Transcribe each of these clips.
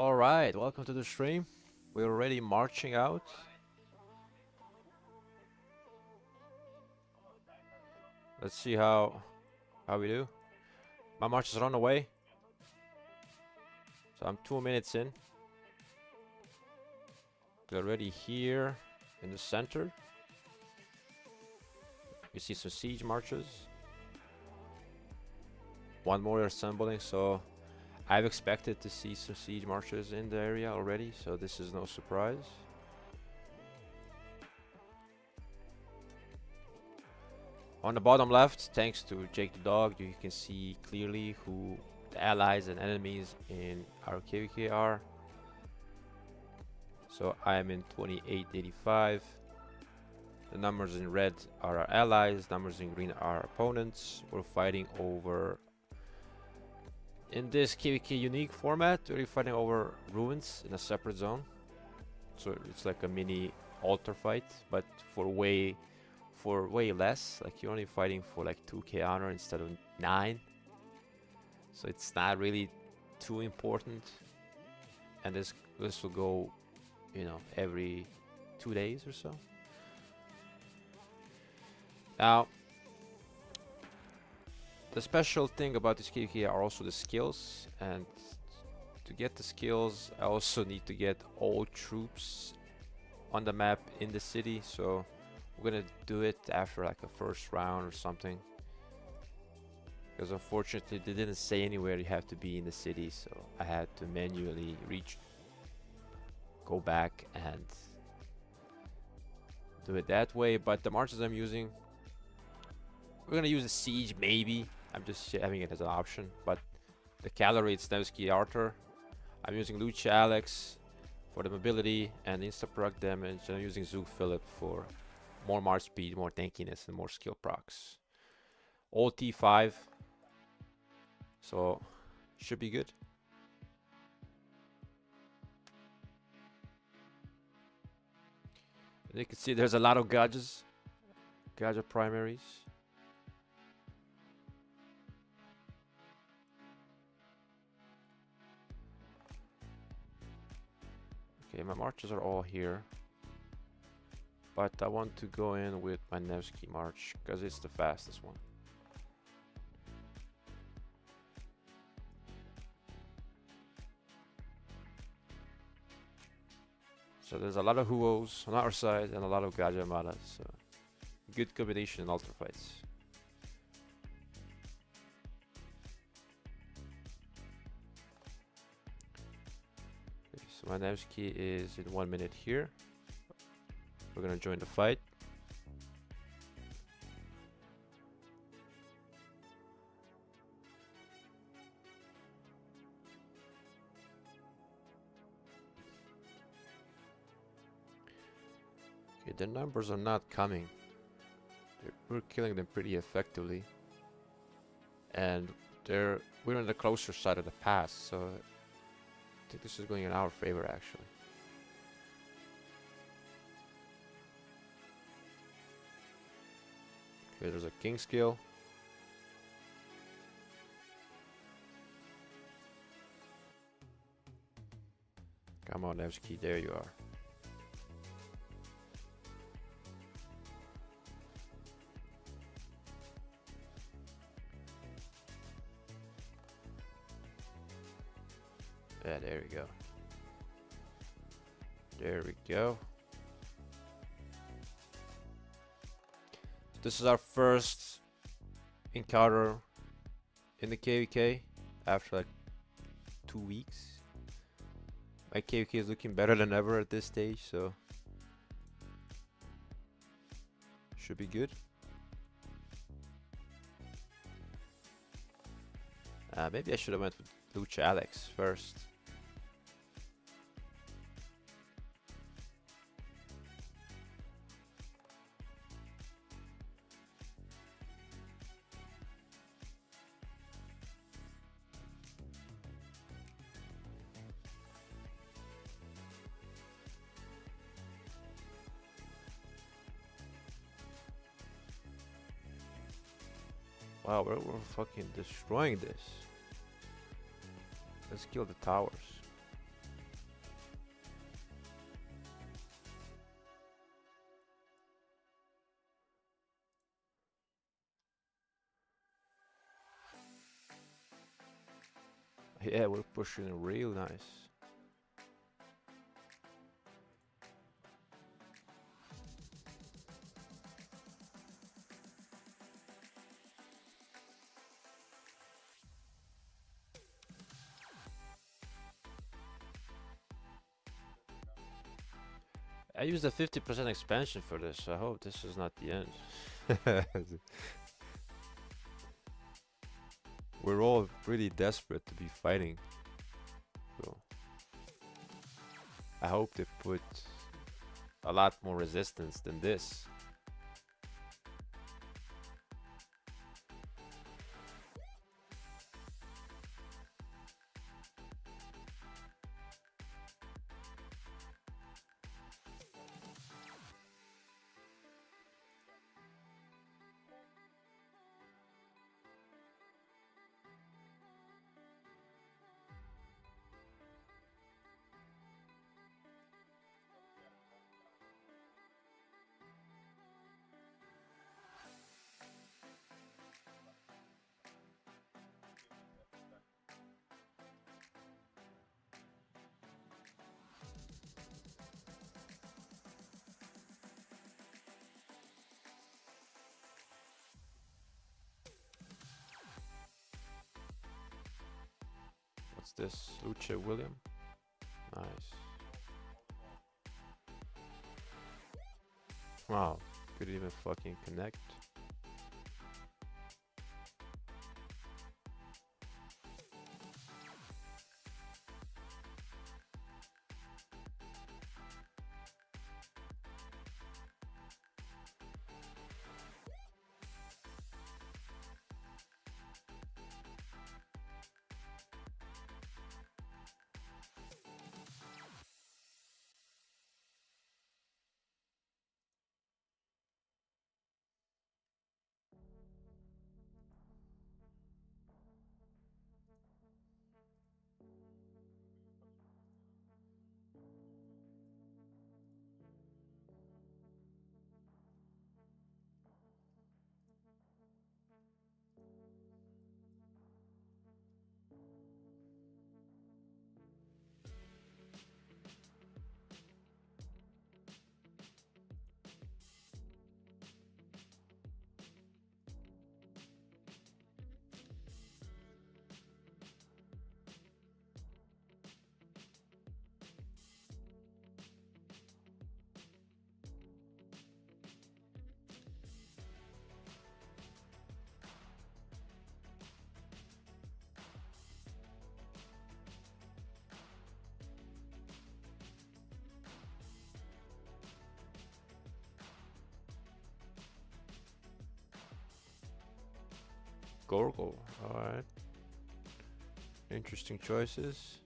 All right, welcome to the stream. We're already marching out. Let's see how we do. My march is on the way, so I'm 2 minutes in. We're already here in the center. You see some siege marches. One more assembling, so I've expected to see some siege marches in the area already, so this is no surprise. On the bottom left, thanks to Jake the Dog, you can see clearly who the allies and enemies in our KVK are. So I am in 2885. The numbers in red are our allies, numbers in green are our opponents. We're fighting over, in this KVK unique format, we're fighting over ruins in a separate zone. So it's like a mini altar fight, but for way less. Like you're only fighting for like 2k honor instead of 9. So it's not really too important. And this will go, you know, every 2 days or so. Now, the special thing about this KVK are also the skills, and to get the skills I also need to get all troops on the map in the city, so we're gonna do it after like a first round or something, because unfortunately they didn't say anywhere you have to be in the city, so I had to manually go back and do it that way. But the marches I'm using, we're gonna use a siege maybe. I'm just having it as an option, but the cavalry it's Nevsky Arthur. I'm using Lucha Alex for the mobility and insta proc damage. I'm using Zook Philip for more march speed, more tankiness, and more skill procs. All T5, so should be good. And you can see there's a lot of Gajas primaries. Okay, my marches are all here, but I want to go in with my Nevsky march because it's the fastest one. So there's a lot of Huos on our side and a lot of Gaja Maras, so good combination in ultra fights. So my Nevsky is in 1 minute here. We're gonna join the fight. Okay, the numbers are not coming. We're killing them pretty effectively. And we're on the closer side of the pass, so I think this is going in our favor actually. Okay, there's a king skill. Come on, Nevsky, there you are. Yeah, there we go. There we go. This is our first encounter in the KVK after like 2 weeks. My KVK is looking better than ever at this stage, so should be good. Maybe I should have went with Lucha Alex first. Wow, we're fucking destroying this. Let's kill the towers. Yeah, we're pushing real nice. I used a 50% expansion for this, so I hope this is not the end. We're all pretty desperate to be fighting, so I hope they put a lot more resistance than this. What's this? Lucha William? Nice. Wow, could even fucking connect. Gorgo, alright. Interesting choices.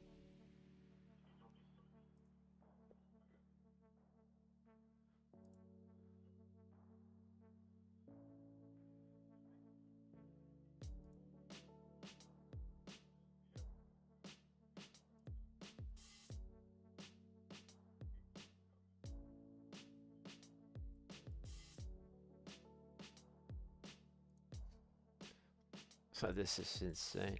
So this is insane.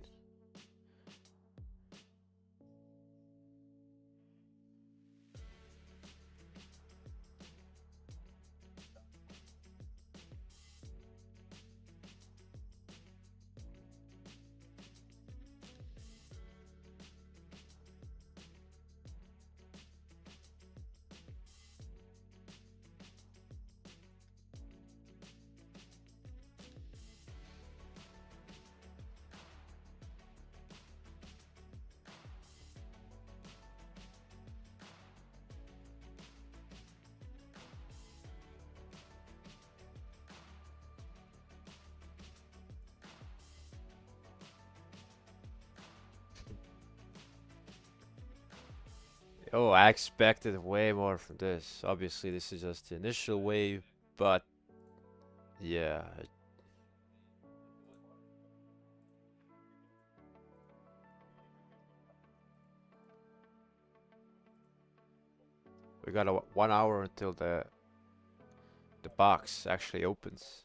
Oh, I expected way more from this. Obviously, this is just the initial wave, but yeah. We got 1 hour until the box actually opens.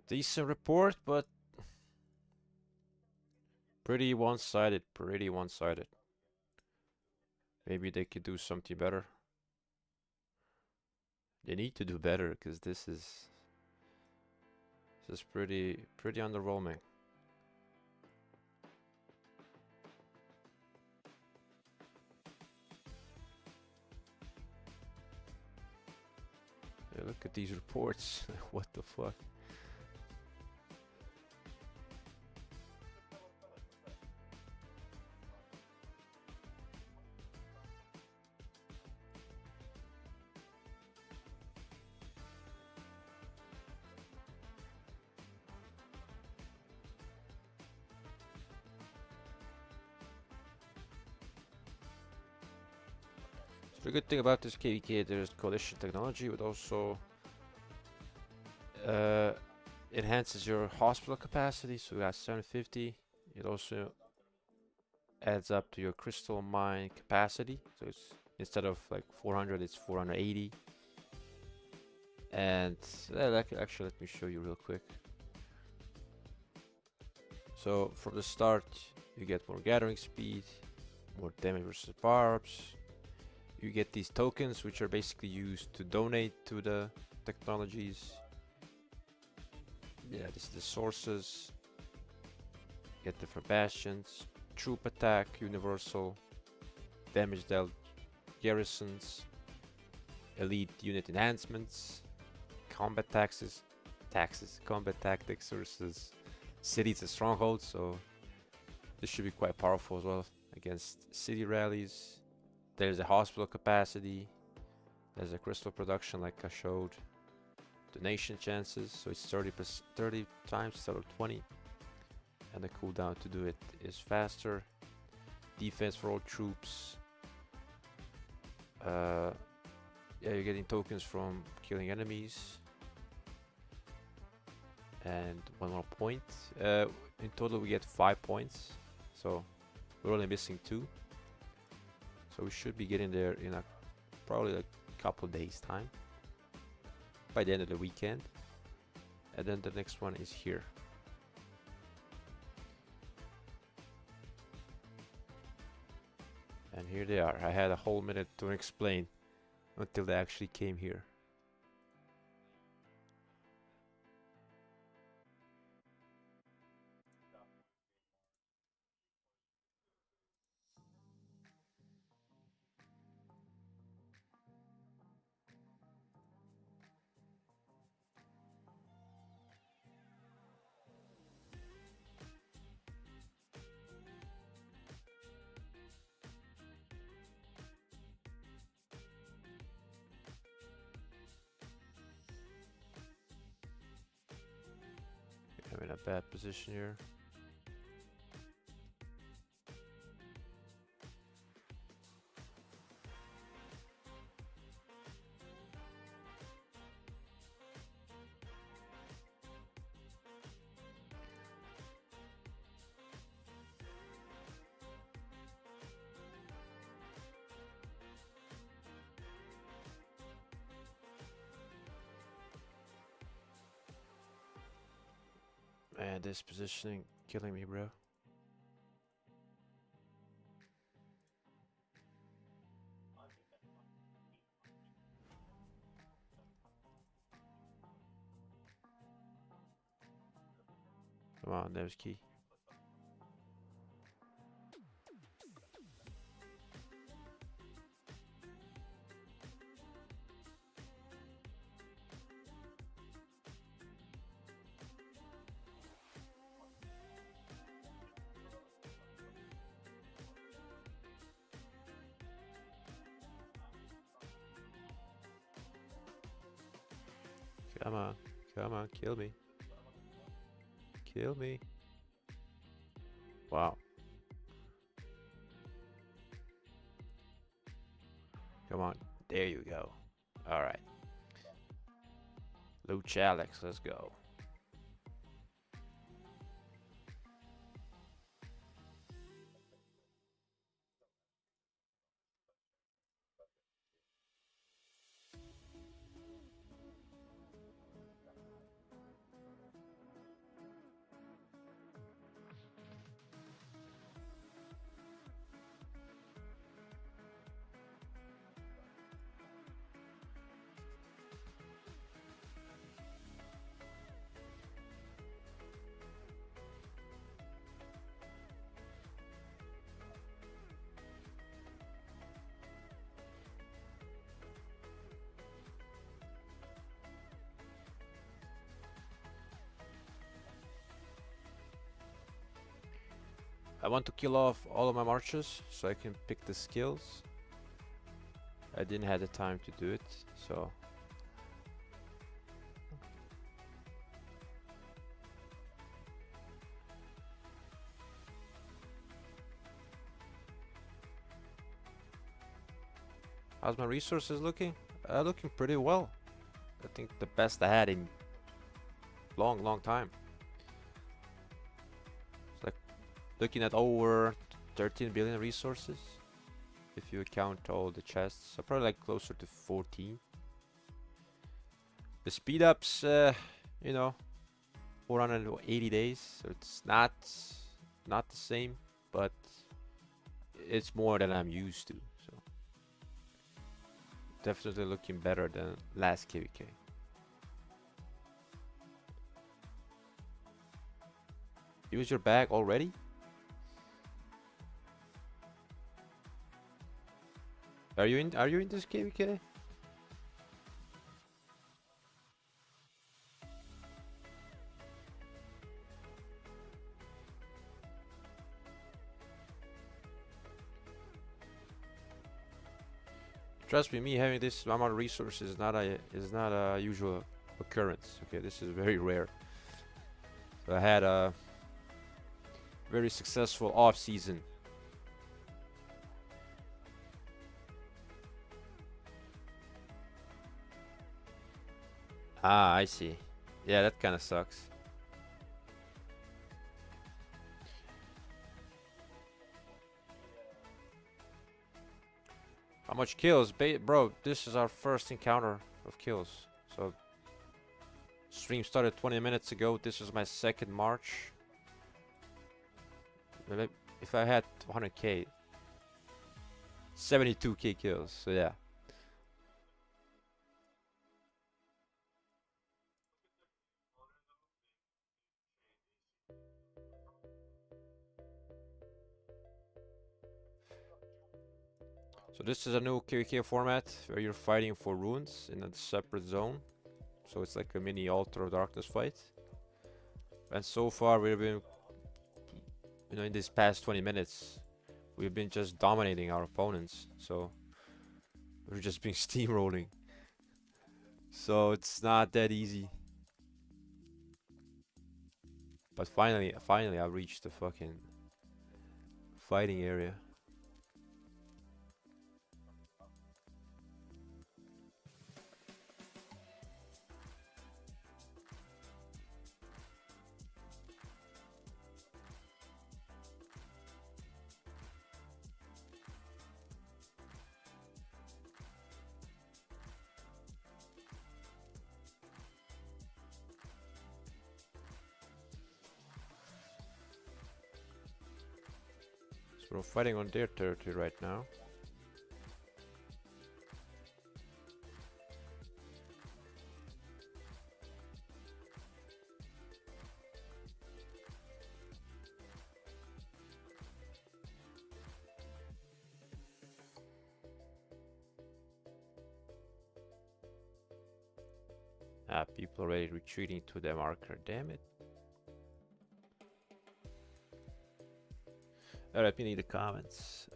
decent report, but pretty one-sided, pretty one-sided. Maybe they could do something better. They need to do better because this is pretty underwhelming. Yeah, look at these reports. What the fuck? The good thing about this KVK, there's coalition technology, but also enhances your hospital capacity. So we got 750. It also adds up to your crystal mine capacity. So it's instead of like 400, it's 480. And actually, let me show you real quick. So from the start, you get more gathering speed, more damage versus power-ups. You get these tokens, which are basically used to donate to the technologies. Yeah, this is the sources. Get different bastions, troop attack, universal, damage dealt, garrisons, elite unit enhancements, combat combat tactics versus cities and strongholds. So this should be quite powerful as well against city rallies. There's a hospital capacity. There's a crystal production like I showed. Donation chances, so it's 30 times instead of 20. And the cooldown to do it is faster. Defense for all troops. Yeah, you're getting tokens from killing enemies. And one more point. In total we get 5 points. So we're only missing 2. So we should be getting there in probably a couple days time. By the end of the weekend. And then the next one is here. And here they are. I had a whole minute to explain until they actually came here. I'm in a bad position here. Man, this positioning killing me, bro. Come on, Nevsky. Come on, kill me. Kill me. Wow. Come on, there you go. Alright. Luch Alex, let's go. I want to kill off all of my marches so I can pick the skills. I didn't have the time to do it, so how's my resources looking? Looking pretty well. I think the best I had in long time. It's like looking at over 13 billion resources if you count all the chests. So probably like closer to 14. The speed ups, you know, 480 days, so it's not the same, but it's more than I'm used to. So definitely looking better than last KVK. Use your bag already? Are you in this KVK? Trust me, having this amount of resources is not a usual occurrence. Okay, this is very rare. So I had a very successful off season. Ah, I see. Yeah, that kind of sucks. How much kills? Bro, this is our first encounter of kills. So, stream started 20 minutes ago. This is my second march. If I had 100k, 72k kills. So yeah. So this is a new KVK format where you're fighting for runes in a separate zone. So it's like a mini Altar of Darkness fight. And so far we've been, you know, in this past 20 minutes, we've been just dominating our opponents. So we're just been steamrolling. So it's not that easy. But finally I reached the fucking fighting area. So we're fighting on their territory right now. Ah, people already retreating to the marker, damn it. Alright, we need the comments.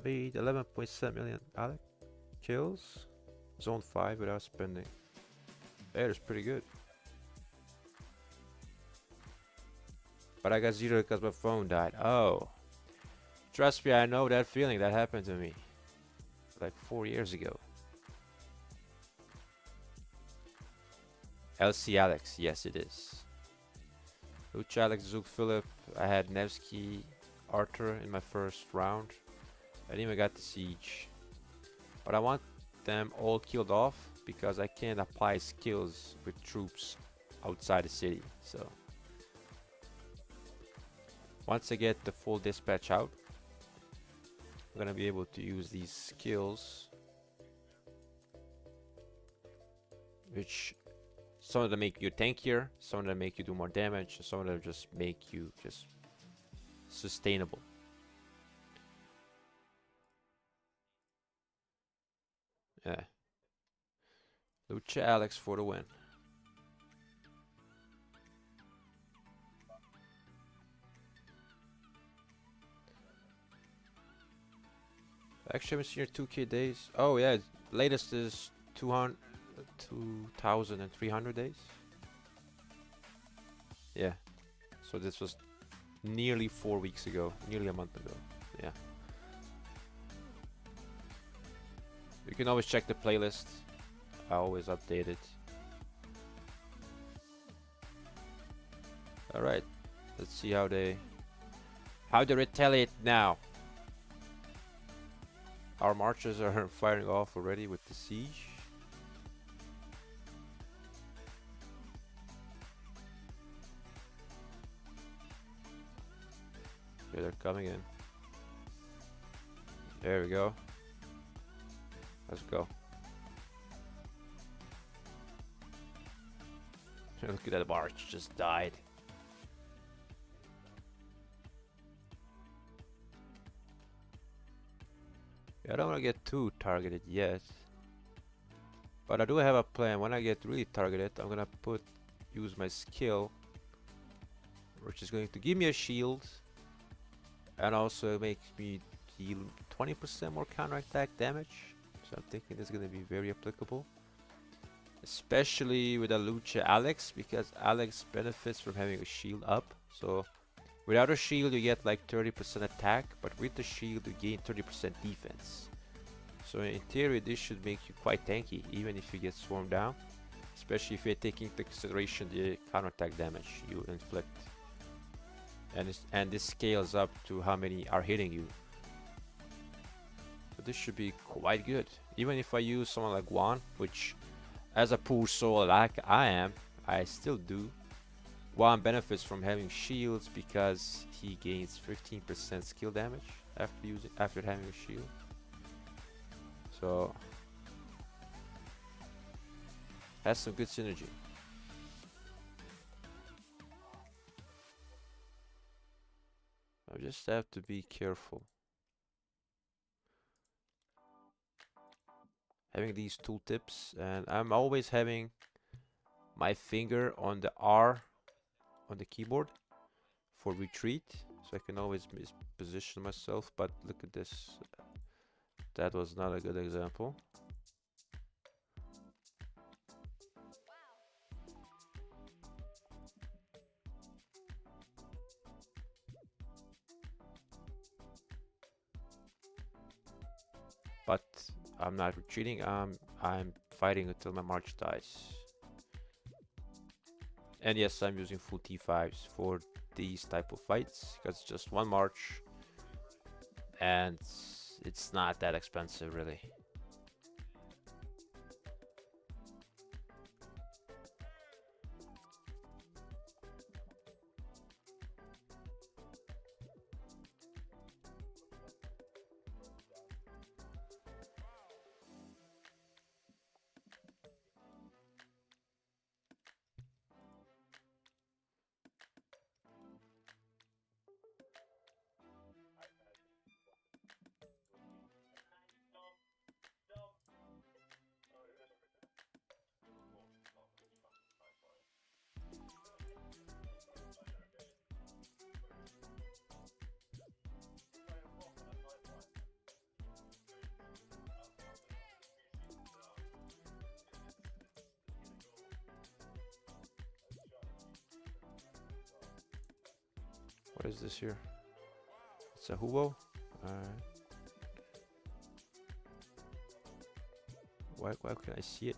Made 11.7 million Alec kills. Zone 5 without spending. That is pretty good. But I got 0 because my phone died. Oh. Trust me, I know that feeling. That happened to me like 4 years ago. LC Alex, yes it is. Lucha Alex, Zook Philip. I had Nevsky, Arthur in my first round. I didn't even got the siege. But I want them all killed off because I can't apply skills with troops outside the city. So once I get the full dispatch out, I'm gonna be able to use these skills, which some of them make you tankier, some of them make you do more damage, some of them just make you just sustainable. Yeah. Lucha Alex for the win. Actually, haven't seen your 2K days. Oh yeah, latest is 200, 2,300 days. Yeah. So this was nearly 4 weeks ago, nearly a month ago. Yeah. You can always check the playlist. I always update it. All right. Let's see how they retaliate now. Our marches are firing off already with the siege. Okay, they're coming in. There we go. Let's go. Look at that march, just died. Yeah, I don't want to get too targeted yet. But I do have a plan. When I get really targeted, I'm gonna use my skill, which is going to give me a shield and also make me deal 20% more counterattack damage. So I'm thinking this is gonna be very applicable, especially with a Lucha Alex, because Alex benefits from having a shield up. So without a shield you get like 30% attack, but with the shield you gain 30% defense. So in theory this should make you quite tanky even if you get swarmed down, especially if you're taking into consideration the counterattack damage you inflict. And this scales up to how many are hitting you. So this should be quite good. Even if I use someone like Juan, which as a poor soul like I am, I still do. Juan benefits from having shields because he gains 15% skill damage after having a shield. So has some good synergy. I just have to be careful. Having these tooltips, and I'm always having my finger on the R on the keyboard for retreat, so I can always position myself. But look at this. That was not a good example. But I'm not retreating. I'm fighting until my march dies. And yes, I'm using full T5s for these type of fights because it's just one march and it's not that expensive really. What is this here? It's a Huo. Why can I see it?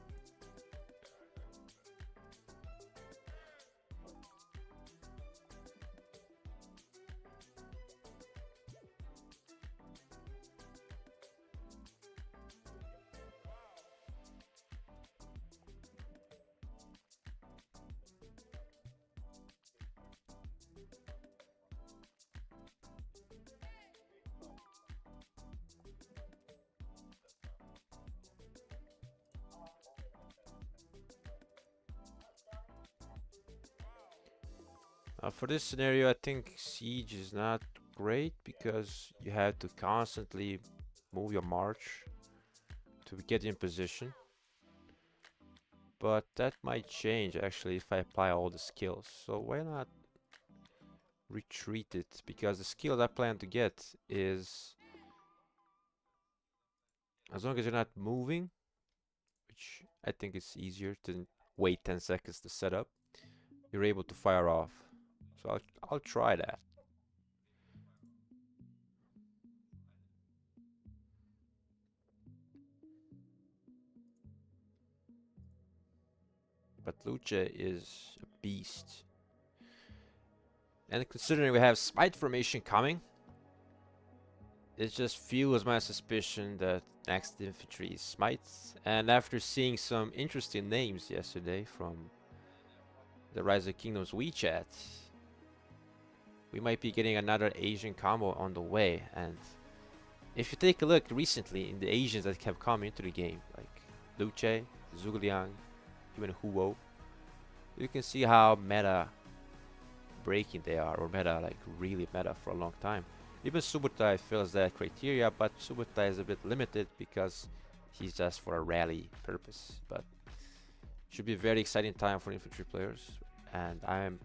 For this scenario, I think siege is not great because you have to constantly move your march to get in position. But that might change actually if I apply all the skills. So why not retreat it? Because the skill I plan to get is As long as you're not moving, which I think is easier to wait 10 seconds to set up, you're able to fire off. So I'll try that. But Luce is a beast. And considering we have Smite formation coming, it just fuels my suspicion that next infantry is Smite. And after seeing some interesting names yesterday from the Rise of Kingdoms WeChat, we might be getting another Asian combo on the way. And if you take a look recently in the Asians that have come into the game, like Luce, Zhuge, even Huo, you can see how meta breaking they are, or meta, like really meta for a long time. Even Subutai fills that criteria, but Subutai is a bit limited because he's just for a rally purpose. But should be a very exciting time for infantry players, and I'm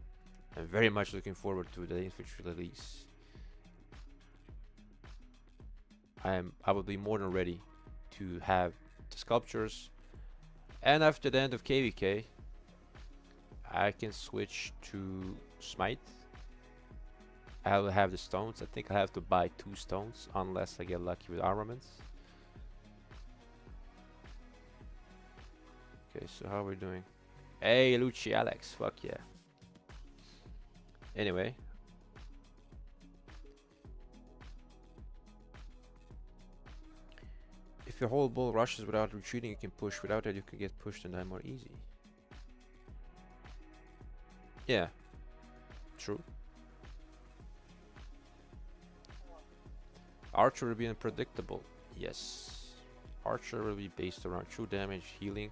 very much looking forward to the infantry release. I will be more than ready to have the sculptures, and after the end of KVK, I can switch to Smite. I'll have the stones. I think I have to buy 2 stones unless I get lucky with armaments. Okay, so how are we doing? Hey, Lucci Alex, fuck yeah. Anyway. If your whole bull rushes without retreating, you can push. Without that, you can get pushed and die more easy. Yeah. True. Archer will be unpredictable. Yes. Archer will be based around true damage, healing.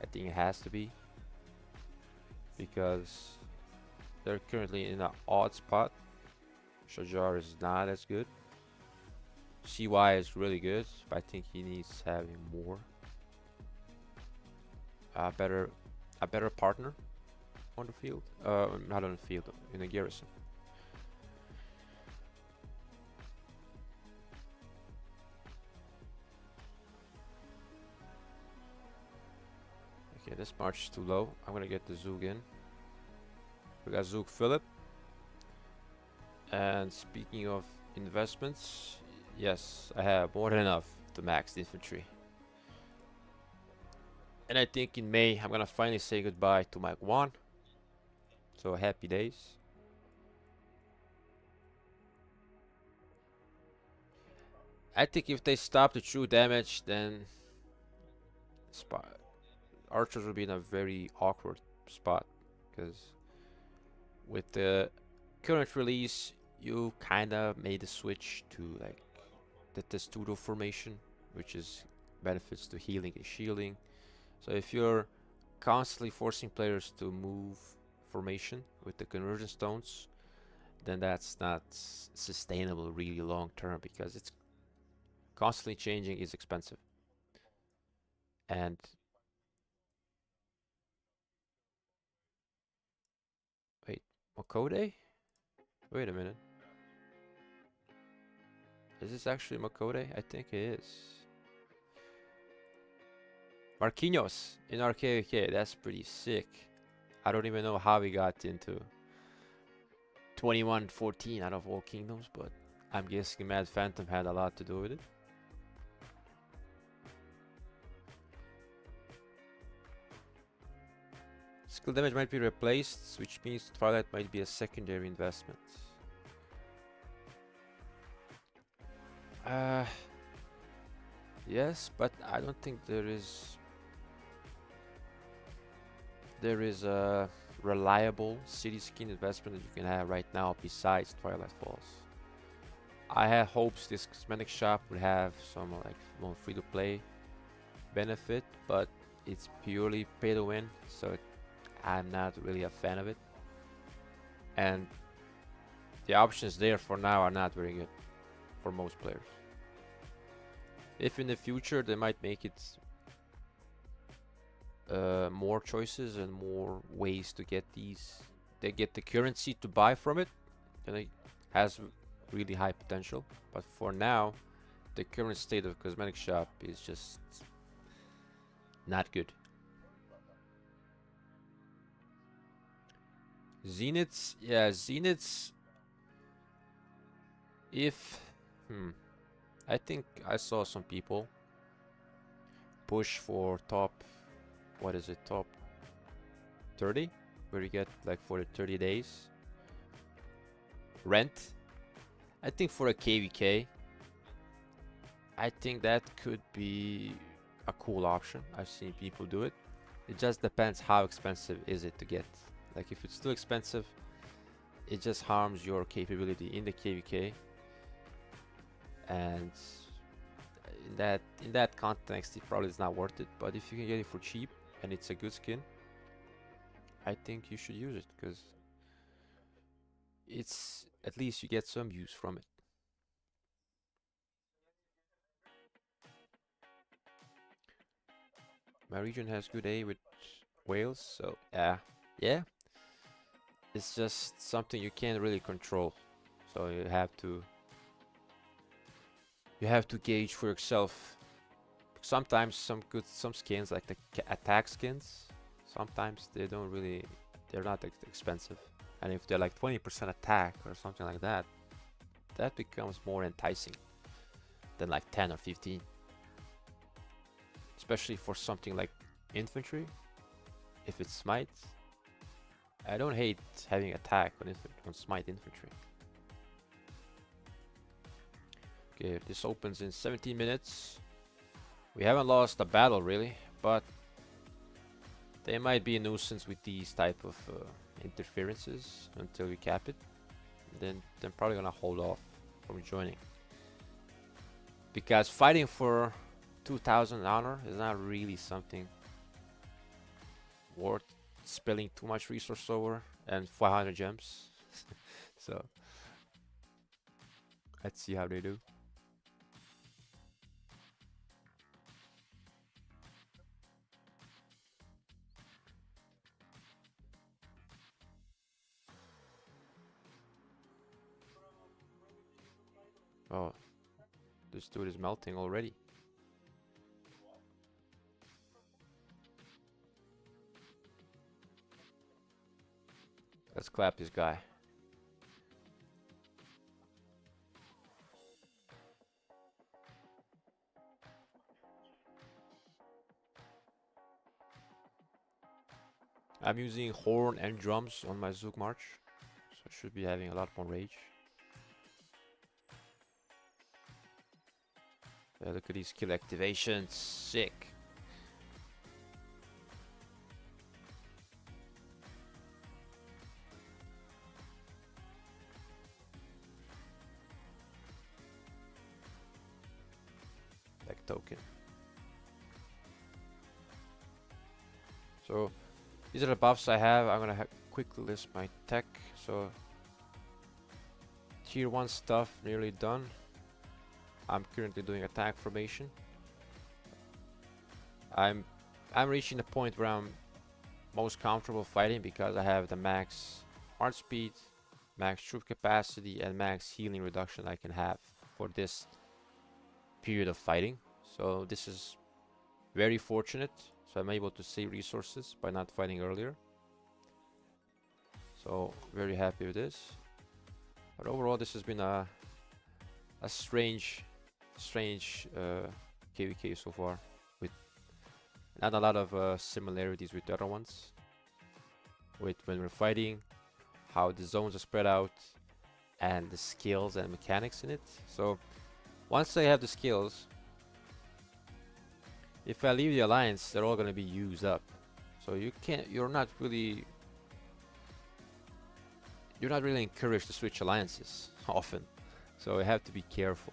I think it has to be. Because they're currently in an odd spot. Shajar is not as good. CY is really good, but I think he needs having more. A better partner on the field. Not on the field, in the garrison. Okay, this march is too low. I'm gonna get the Zug in. We got Zug Philip. And speaking of investments, yes, I have more than enough to max the infantry. And I think in May, I'm gonna finally say goodbye to my Guan. So happy days. I think if they stop the true damage, then archers will be in a very awkward spot, because with the current release, you kinda made a switch to like the testudo formation, which is benefits to healing and shielding. So if you're constantly forcing players to move formation with the conversion stones, then that's not sustainable really long term, because it's constantly changing is expensive. And wait, Makode? Wait a minute. Is this actually Makode? I think it is. Marquinhos in RKK, that's pretty sick. I don't even know how we got into 21-14 out of all kingdoms, but I'm guessing Mad Phantom had a lot to do with it. Skill damage might be replaced, which means Twilight might be a secondary investment. Yes, but I don't think there is a reliable city skin investment that you can have right now besides Twilight Falls. I had hopes this cosmetic shop would have some like more free-to-play benefit, but it's purely pay to win, so I'm not really a fan of it. And the options there for now are not very good for most players. If in the future they might make it more choices and more ways to get these, they get the currency to buy from it, then it has really high potential. But for now, the current state of cosmetic shop is just not good. Zeniths, yeah, Zeniths. If, I think I saw some people push for top, what is it, top 30, where you get like for the 30 days rent. I think for a KVK, I think that could be a cool option. I've seen people do it. It just depends how expensive is it to get. Like if it's too expensive, it just harms your capability in the KVK, and in that context it probably is not worth it. But if you can get it for cheap and it's a good skin, I think you should use it, because it's at least you get some use from it. My region has good A with whales, so yeah, it's just something you can't really control, so you have to gauge for yourself. Sometimes some skins like the attack skins, sometimes they're not expensive, and if they're like 20% attack or something like that, that becomes more enticing than like 10 or 15, especially for something like infantry. If it's smite, I don't hate having attack on smite infantry. Okay, this opens in 17 minutes. We haven't lost a battle really, but they might be a nuisance with these type of interferences until we cap it. Then they're probably gonna hold off from joining, because fighting for 2000 honor is not really something worth spilling too much resource over, and 500 gems. So let's see how they do. Oh, this dude is melting already. Let's clap this guy. I'm using horn and drums on my Zook March, so I should be having a lot more rage. Yeah, look at these skill activations, sick. Like token. So these are the buffs I have. I'm gonna quickly list my tech. So tier 1 stuff nearly done. I'm currently doing attack formation. I'm reaching the point where I'm most comfortable fighting, because I have the max march speed, max troop capacity, and max healing reduction I can have for this period of fighting. So this is very fortunate. So I'm able to save resources by not fighting earlier. So very happy with this. But overall, this has been a strange KVK so far, with not a lot of similarities with the other ones. With when we're fighting, how the zones are spread out, and the skills and mechanics in it. So once I have the skills, if I leave the alliance, they're all gonna be used up. So you're not really encouraged to switch alliances often. So you have to be careful.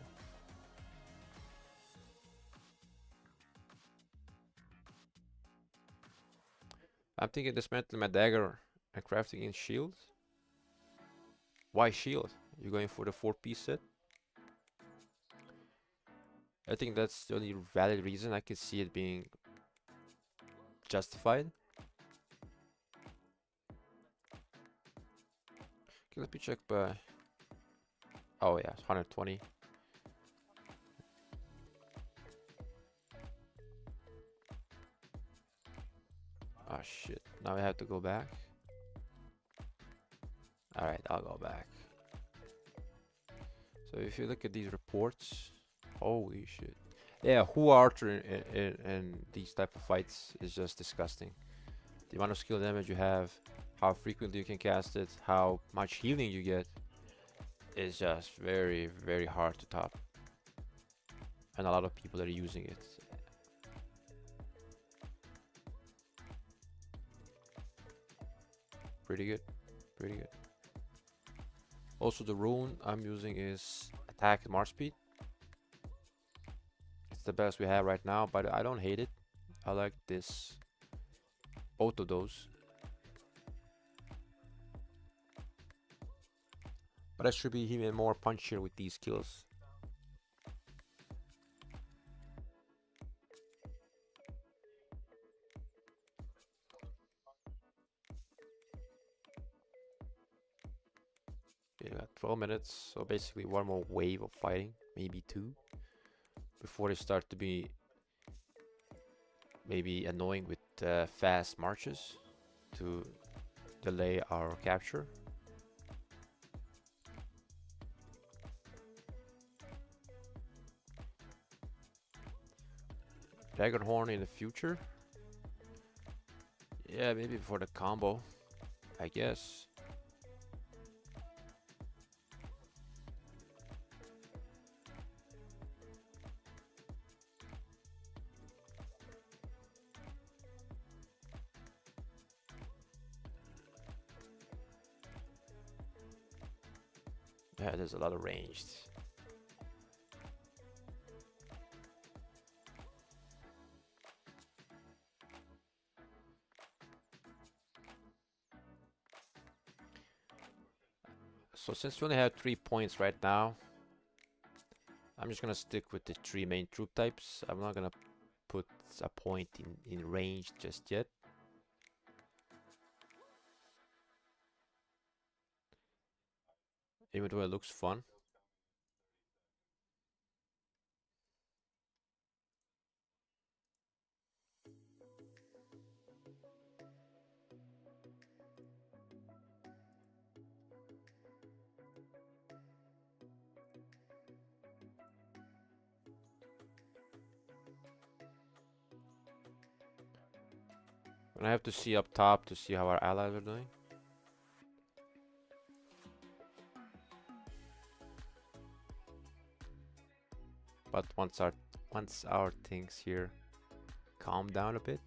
I'm thinking dismantling my dagger and crafting in shield. Why shield? You're going for the 4-piece set? I think that's the only valid reason I can see it being justified. Okay, let me check by... Oh yeah, 120. Oh shit. Now I have to go back. Alright, I'll go back. So if you look at these reports, holy shit. Yeah, Hu Archer in these type of fights is just disgusting. The amount of skill damage you have, how frequently you can cast it, how much healing you get is just very, very hard to top. And a lot of people are using it. Pretty good, pretty good. Also the rune I'm using is attack and march speed. It's the best we have right now, but I don't hate it. I like this, both of those. But I should be even more punchier with these skills. Okay, got 12 minutes, so basically one more wave of fighting, maybe two, before they start to be maybe annoying with fast marches to delay our capture. Dragonhorn in the future? Yeah, maybe for the combo, I guess. Yeah, there's a lot of ranged. So since we only have 3 points right now, I'm just gonna stick with the 3 main troop types. I'm not gonna put a point in range just yet. Even though it looks fun. And I have to see up top to see how our allies are doing. But once our things here calm down a bit.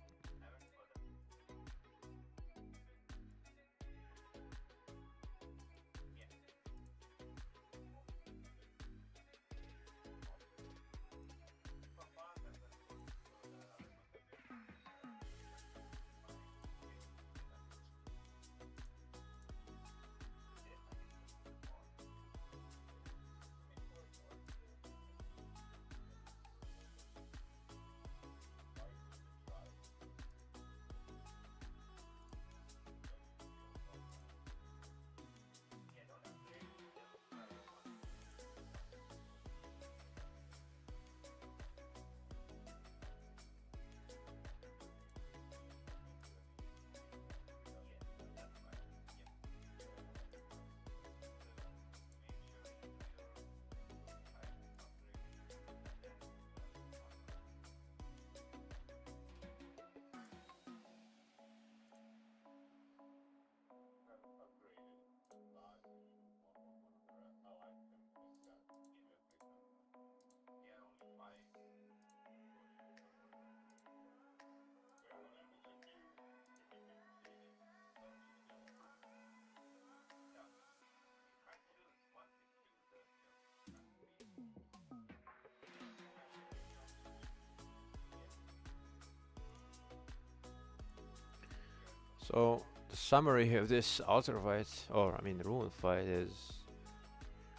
So the summary of this altar fight, or I mean the rune fight, is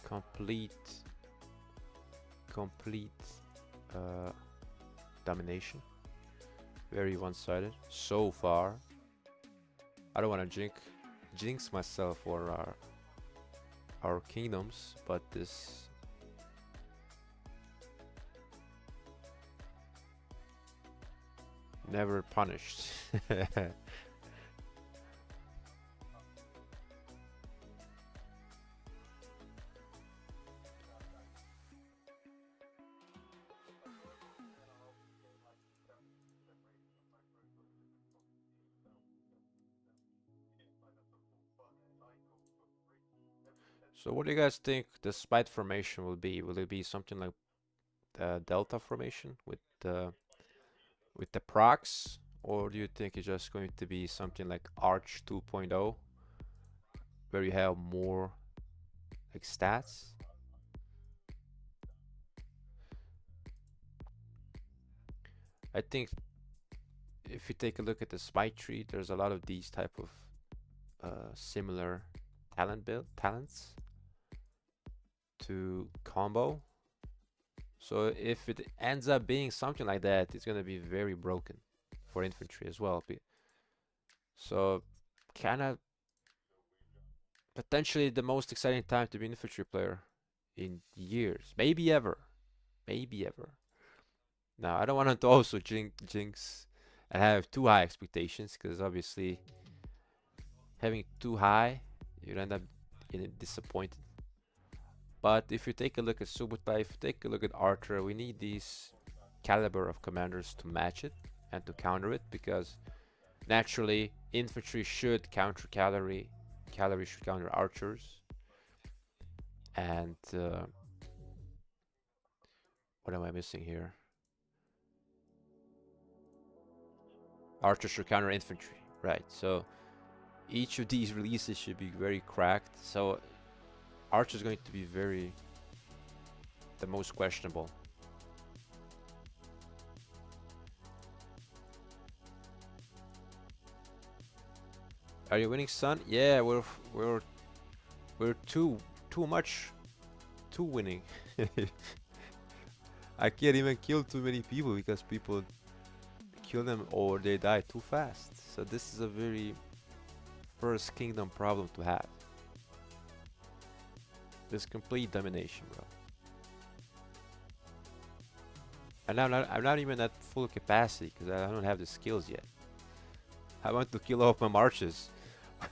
complete uh, domination. Very one-sided so far. I don't want to jinx myself or our kingdoms, but this never punished. So what do you guys think the spite formation will be? Will it be something like the delta formation with the procs, or do you think it's just going to be something like Arch 2.0, where you have more like stats? I think if you take a look at the spite tree, there's a lot of these type of similar talents to combo. So if it ends up being something like that, it's gonna be very broken for infantry as well. So kind of potentially the most exciting time to be an infantry player in years, maybe ever, maybe ever. Now I don't want to also jinx and have too high expectations, because obviously having too high, you end up getting disappointed. But if you take a look at Subutai, if you take a look at Archer, we need these caliber of commanders to match it and to counter it, because naturally infantry should counter cavalry, cavalry should counter archers, and what am I missing here? Archers should counter infantry, right? So each of these releases should be very cracked. So Archer is going to be the most questionable. Are you winning, Sun? Yeah, we're too winning. I can't even kill too many people because people kill them or they die too fast. So this is a very First Kingdom problem to have. This complete domination, bro. And I'm not even at full capacity because I don't have the skills yet. I want to kill off my marches.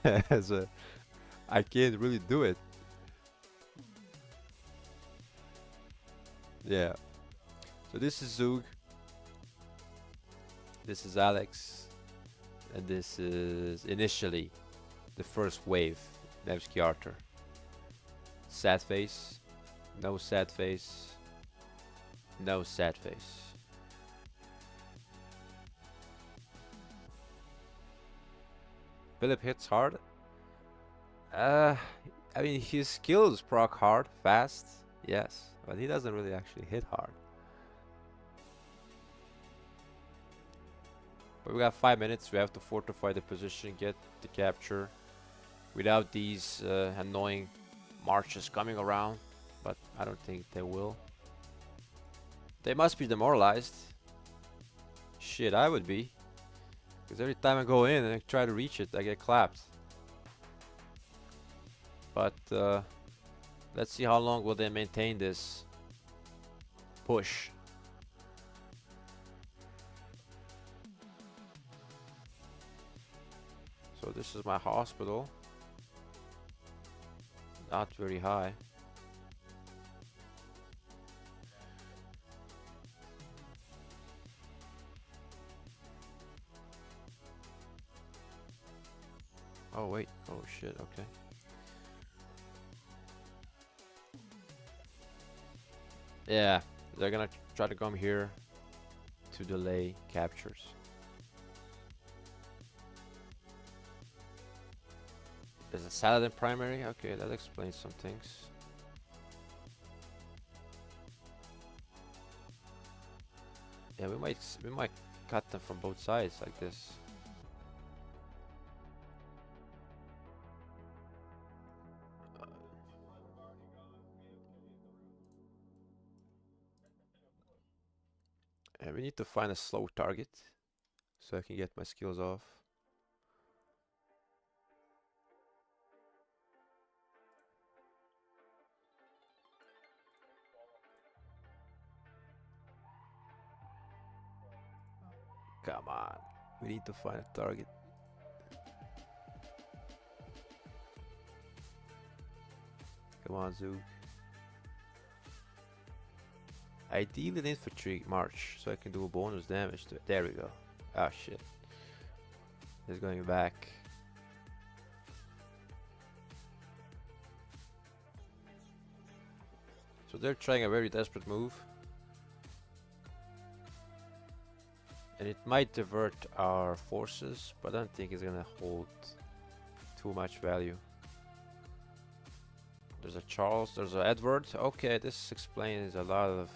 I can't really do it. Yeah. So this is Zug. This is Alex. And this is initially the first wave, Nevsky Archer. Sad face. No sad face. No sad face. Philip hits hard. I mean, his skills proc hard, fast, yes, but he doesn't really actually hit hard. But we got 5 minutes. We have to fortify the position, get the capture without these annoying marches coming around. But I don't think they will. They must be demoralized. Shit, I would be. Because every time I go in and I try to reach it, I get clapped. But let's see how long will they maintain this push. So this is my hospital. Not very high. Oh wait, oh shit, okay. Yeah, they're gonna try to come here to delay captures. There's a Saladin primary? Okay, that explains some things. Yeah, we might cut them from both sides like this. And we need to find a slow target so I can get my skills off. Come on. We need to find a target. Come on, Zook. Ideally an infantry march, so I can do a bonus damage to it. There we go. Ah, shit. It's going back. So they're trying a very desperate move. And it might divert our forces, but I don't think it's gonna hold too much value. There's a Charles, there's a Edward. Okay, this explains a lot of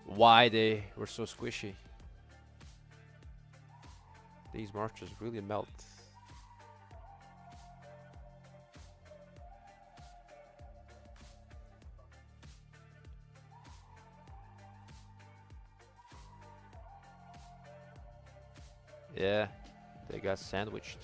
why they were so squishy. These marches really melt. Yeah, they got sandwiched.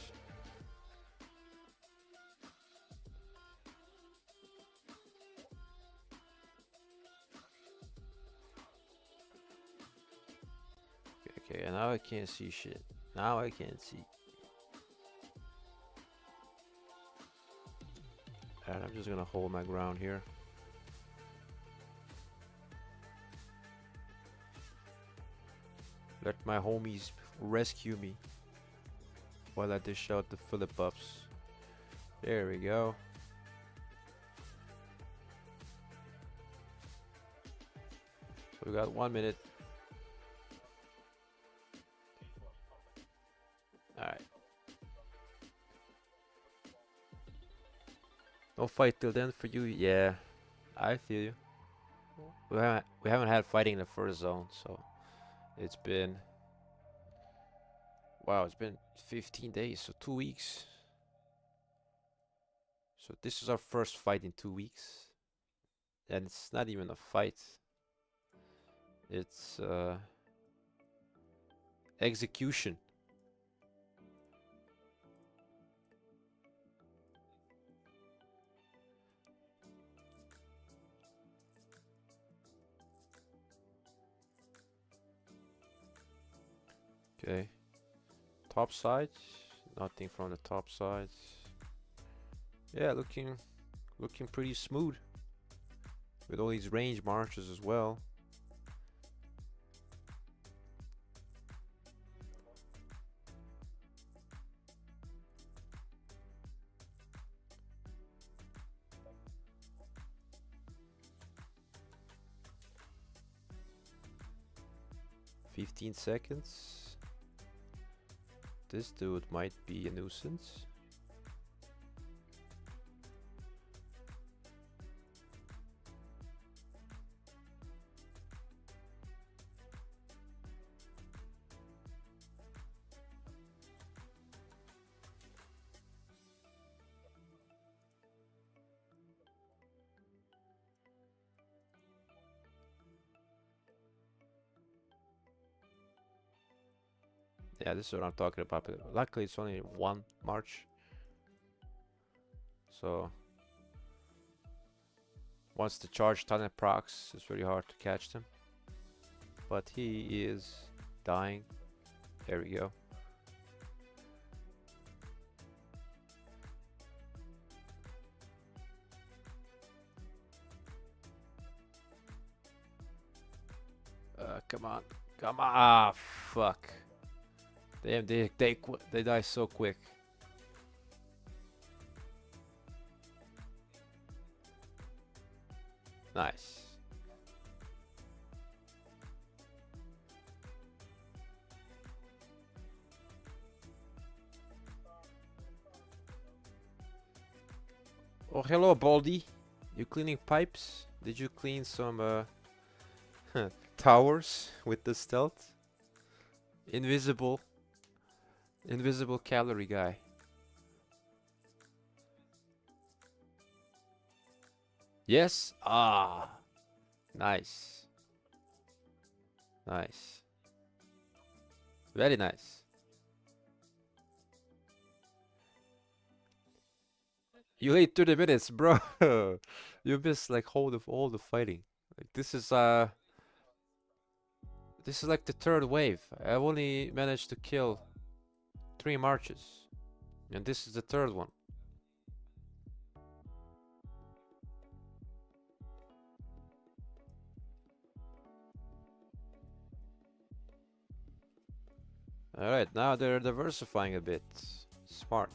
Okay, and now I can't see shit. Now I can't see. Alright, I'm just gonna hold my ground here. Let my homies rescue me while I dish out the Philip buffs. There we go. So we got 1 minute. Alright. No fight till then for you? Yeah, I feel you. We haven't had fighting in the first zone, so it's been, wow, it's been 15 days, so 2 weeks. So this is our first fight in 2 weeks. And it's not even a fight. It's execution. Okay. Top side. Nothing from the top side. Yeah, looking pretty smooth. With all these range marches as well. $15. This dude might be a nuisance. Yeah, this is what I'm talking about. But luckily, it's only one march. So once the charge tunnel procs, it's very hard to catch them. But he is dying. There we go. Come on, come on! Ah, fuck! Damn, they die so quick. Nice. Oh, hello, Baldy. You cleaning pipes? Did you clean some towers with the stealth? Invisible cavalry guy. Yes? Ah. Nice. Nice. Very nice. You late 30 minutes, bro. You missed like all the fighting. Like this is This is like the third wave. I've only managed to kill 3 marches. And this is the third one. Alright, now they're diversifying a bit. Smart.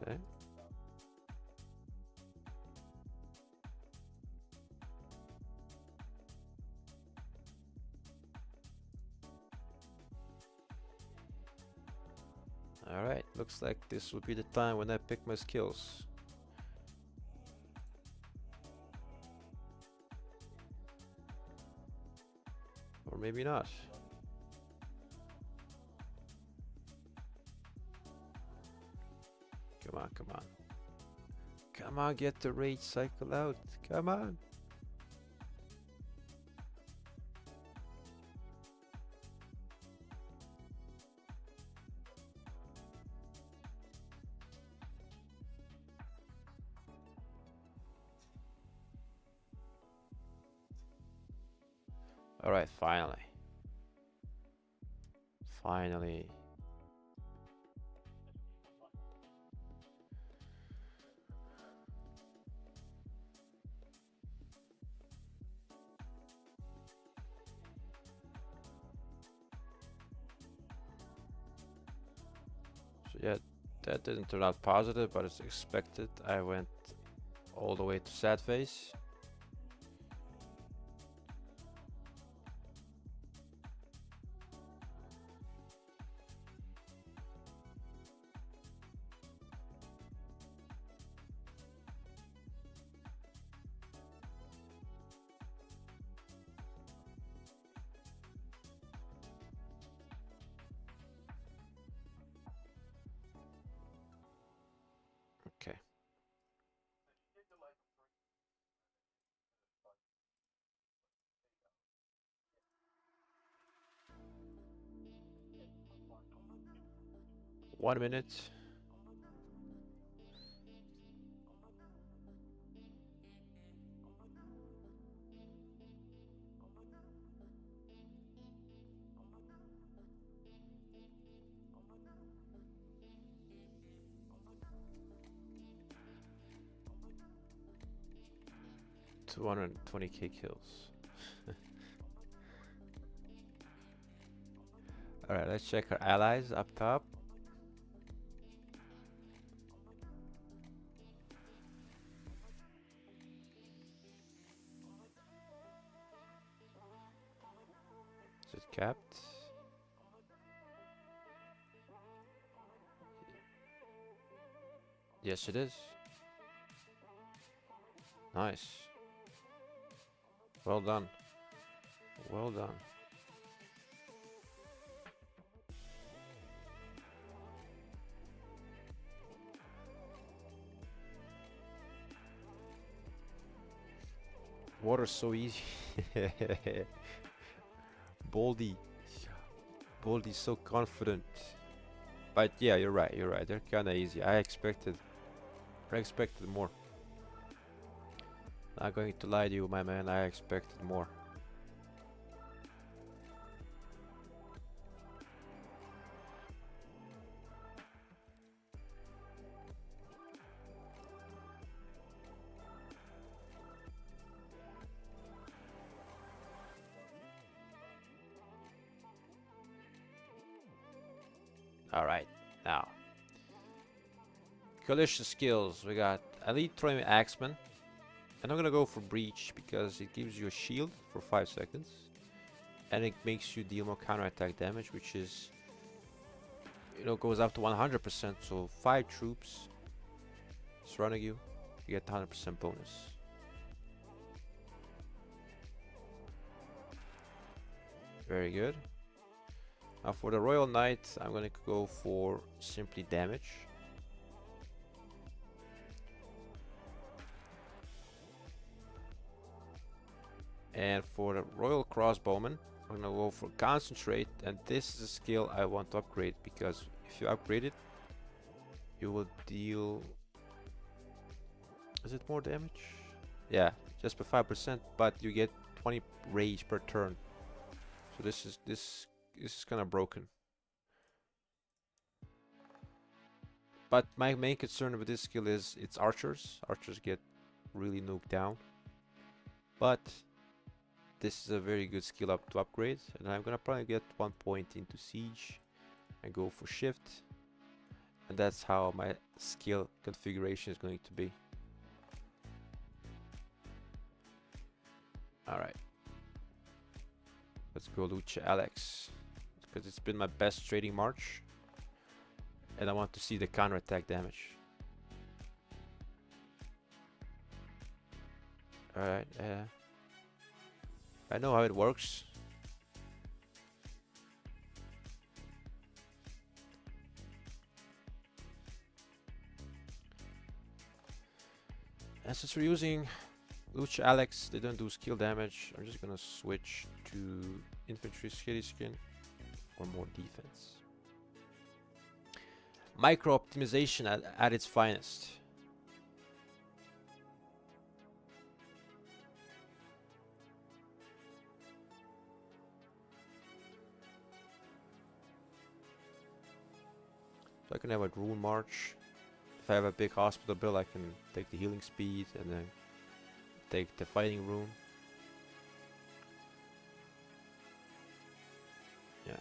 Okay. Alright, looks like this will be the time when I pick my skills. Or maybe not. Come on, come on. Come on, get the rage cycle out. Come on. Alright, finally. Finally. So yeah, that didn't turn out positive, but it's expected. I went all the way to sad face. Okay. One minute. $220k kills. Alright, let's check our allies up top. Is it capped? Yes, it is. Nice. Well done. Well done. Water's so easy. Baldy. Baldy's so confident. But yeah, you're right, you're right. They're kinda easy. I expected more. Not going to lie to you, my man, I expected more. Alright, now. Coalition skills. We got Elite Throwing Axeman. And I'm gonna go for Breach because it gives you a shield for 5 seconds. And it makes you deal more counterattack damage, which is, you know, goes up to 100%. So 5 troops surrounding you, you get 100% bonus. Very good. Now for the Royal Knight, I'm gonna go for simply damage. And for the Royal Crossbowman, I'm gonna go for Concentrate, and this is a skill I want to upgrade because if you upgrade it, you will deal Is it more damage? Yeah, just by 5%, but you get 20 rage per turn. So this is kind of broken. But my main concern with this skill is it's archers. Archers get really nuked down. But this is a very good skill up to upgrade, and I'm gonna probably get 1 point into siege and go for shift, and that's how my skill configuration is going to be. Alright, let's go Lucha Alex, because it's been my best trading march, and I want to see the counterattack damage. Alright, I know how it works. And since we're using Lucha Alex, they don't do skill damage, I'm just gonna switch to infantry skitty skin for more defense. Micro optimization at its finest. So I can have a rune march. If I have a big hospital build, I can take the healing speed and then take the fighting rune. Yeah.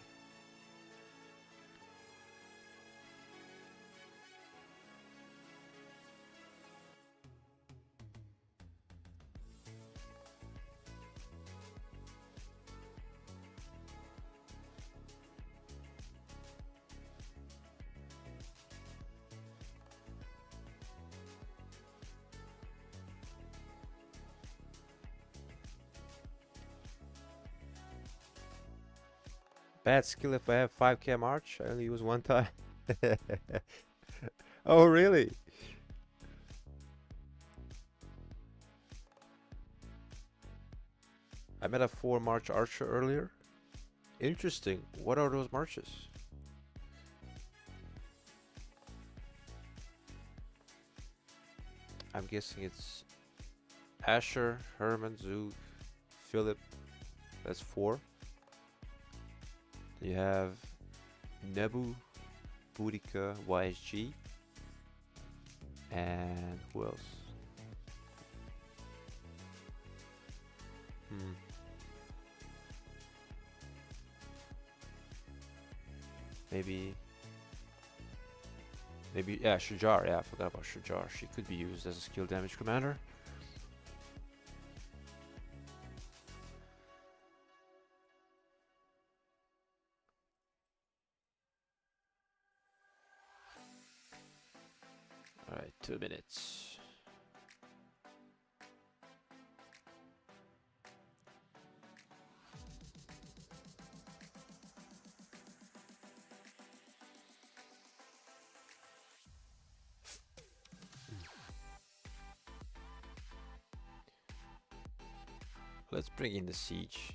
Bad skill if I have 5k march. I only use one time. Oh, really? I met a 4 march archer earlier. Interesting. What are those marches? I'm guessing it's Asher, Herman, Zug, Philip. That's 4. You have Nebu, Boudica, YSG, and who else? Maybe yeah, Shujar. Yeah, I forgot about Shujar. She could be used as a skill damage commander. Alright, 2 minutes. Let's bring in the siege.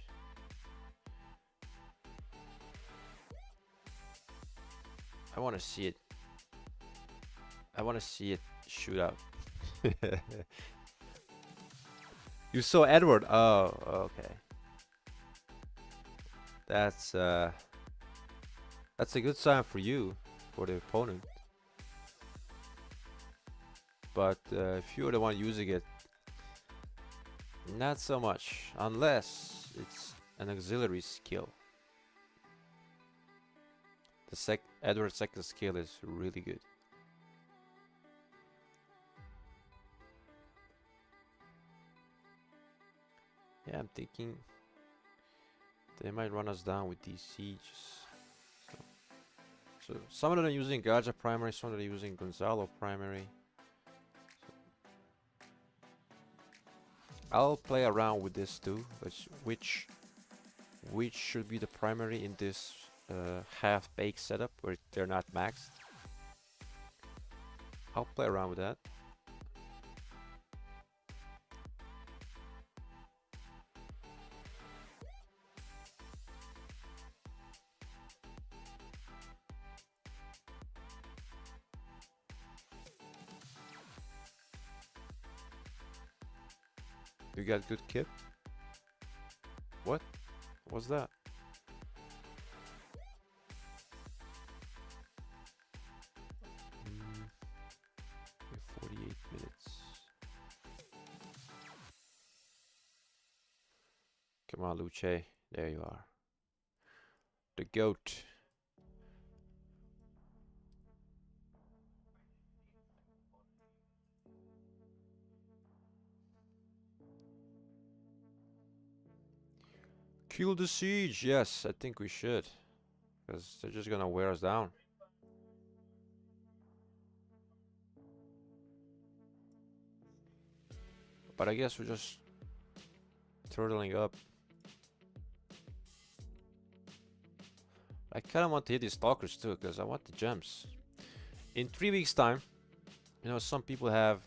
I want to see it. I want to see it shoot up. You saw Edward. Oh, okay. That's a good sign for you, for the opponent. But if you're the one using it, not so much, unless it's an auxiliary skill. The Edward's second skill is really good. Yeah, I'm thinking they might run us down with these sieges. So some of them are using Gaja primary, some of them are using Gonzalo primary. I'll play around with this too, which should be the primary in this half-baked setup where they're not maxed. I'll play around with that. You got good kit? What? What's that? Mm, 48 minutes. Come on, Luce. There you are. The goat. Kill the siege. Yes, I think we should. Because they're just gonna wear us down. But I guess we're just turtling up. I kind of want to hit these stalkers too, because I want the gems. In 3 weeks time, you know, some people have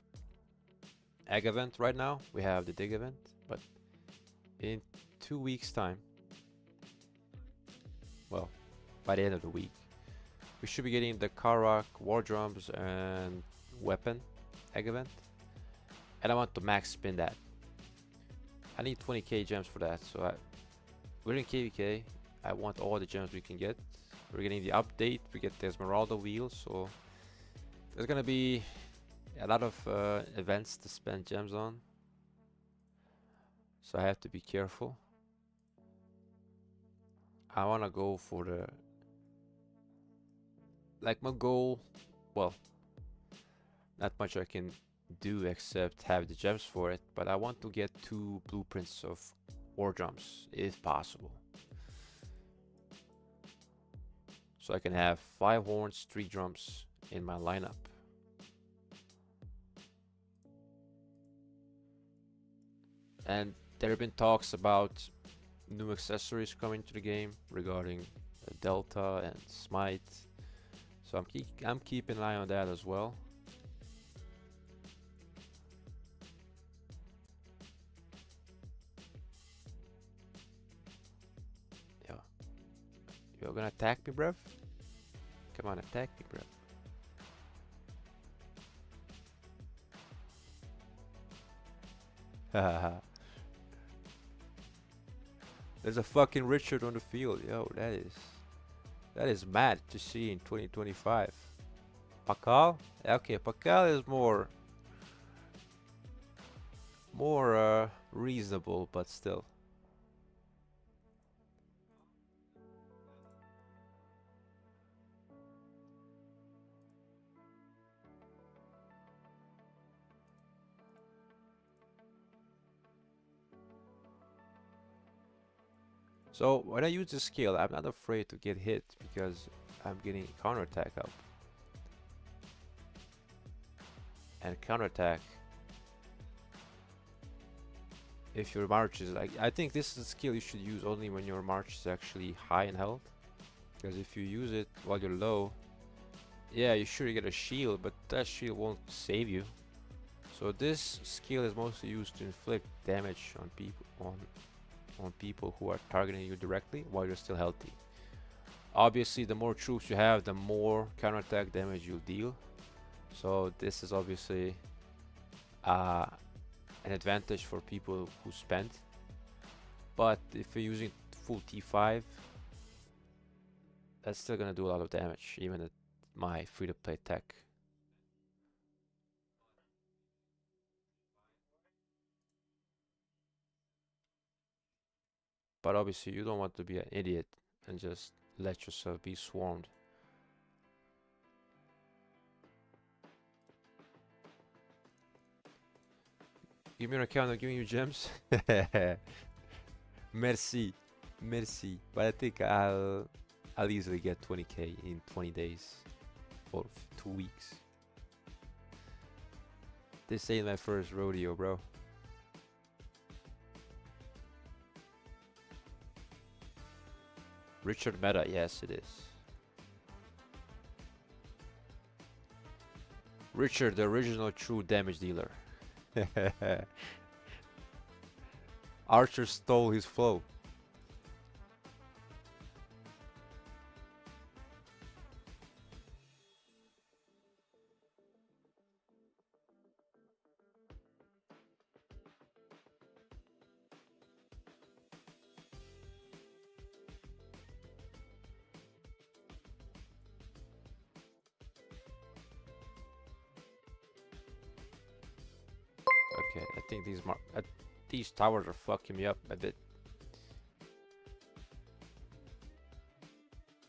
egg event right now. We have the dig event, but in 2 weeks time, well, by the end of the week, we should be getting the Karak, War Drums, and Weapon egg event. And I want to max spin that. I need 20k gems for that, so we're in KVK. I want all the gems we can get. We're getting the update, we get the Esmeralda wheel, so there's gonna be a lot of events to spend gems on. So I have to be careful. I wanna go for the, like, my goal, well, not much I can do except have the gems for it, but I want to get 2 blueprints of war drums if possible. So I can have 5 horns, 3 drums in my lineup. And there have been talks about new accessories coming to the game regarding Delta and Smite. So I'm keeping an eye on that as well. Yeah. You're gonna attack me, bruv? Come on, attack me, bruv. Haha. There's a fucking Richard on the field. Yo, that is mad to see in 2025. Pakal? Okay, Pakal is more reasonable, but still. So when I use the skill, I'm not afraid to get hit because I'm getting counterattack up. And counterattack, if your march is like, I think this is a skill you should use only when your march is actually high in health. Because if you use it while you're low, yeah, you sure you get a shield, but that shield won't save you. So this skill is mostly used to inflict damage on people who are targeting you directly while you're still healthy. Obviously, the more troops you have, the more counterattack damage you'll deal. So this is obviously an advantage for people who spend. But if you're using full T5, that's still gonna do a lot of damage, even at my free-to-play tech. But obviously, you don't want to be an idiot and just let yourself be swarmed. Give me an account, I'm giving you gems. Merci, merci. But I think I'll easily get 20k in 20 days or 2 weeks. This ain't my first rodeo, bro. Richard meta, yes it is. Richard, the original true damage dealer. Archer stole his flow. think these towers are fucking me up a bit.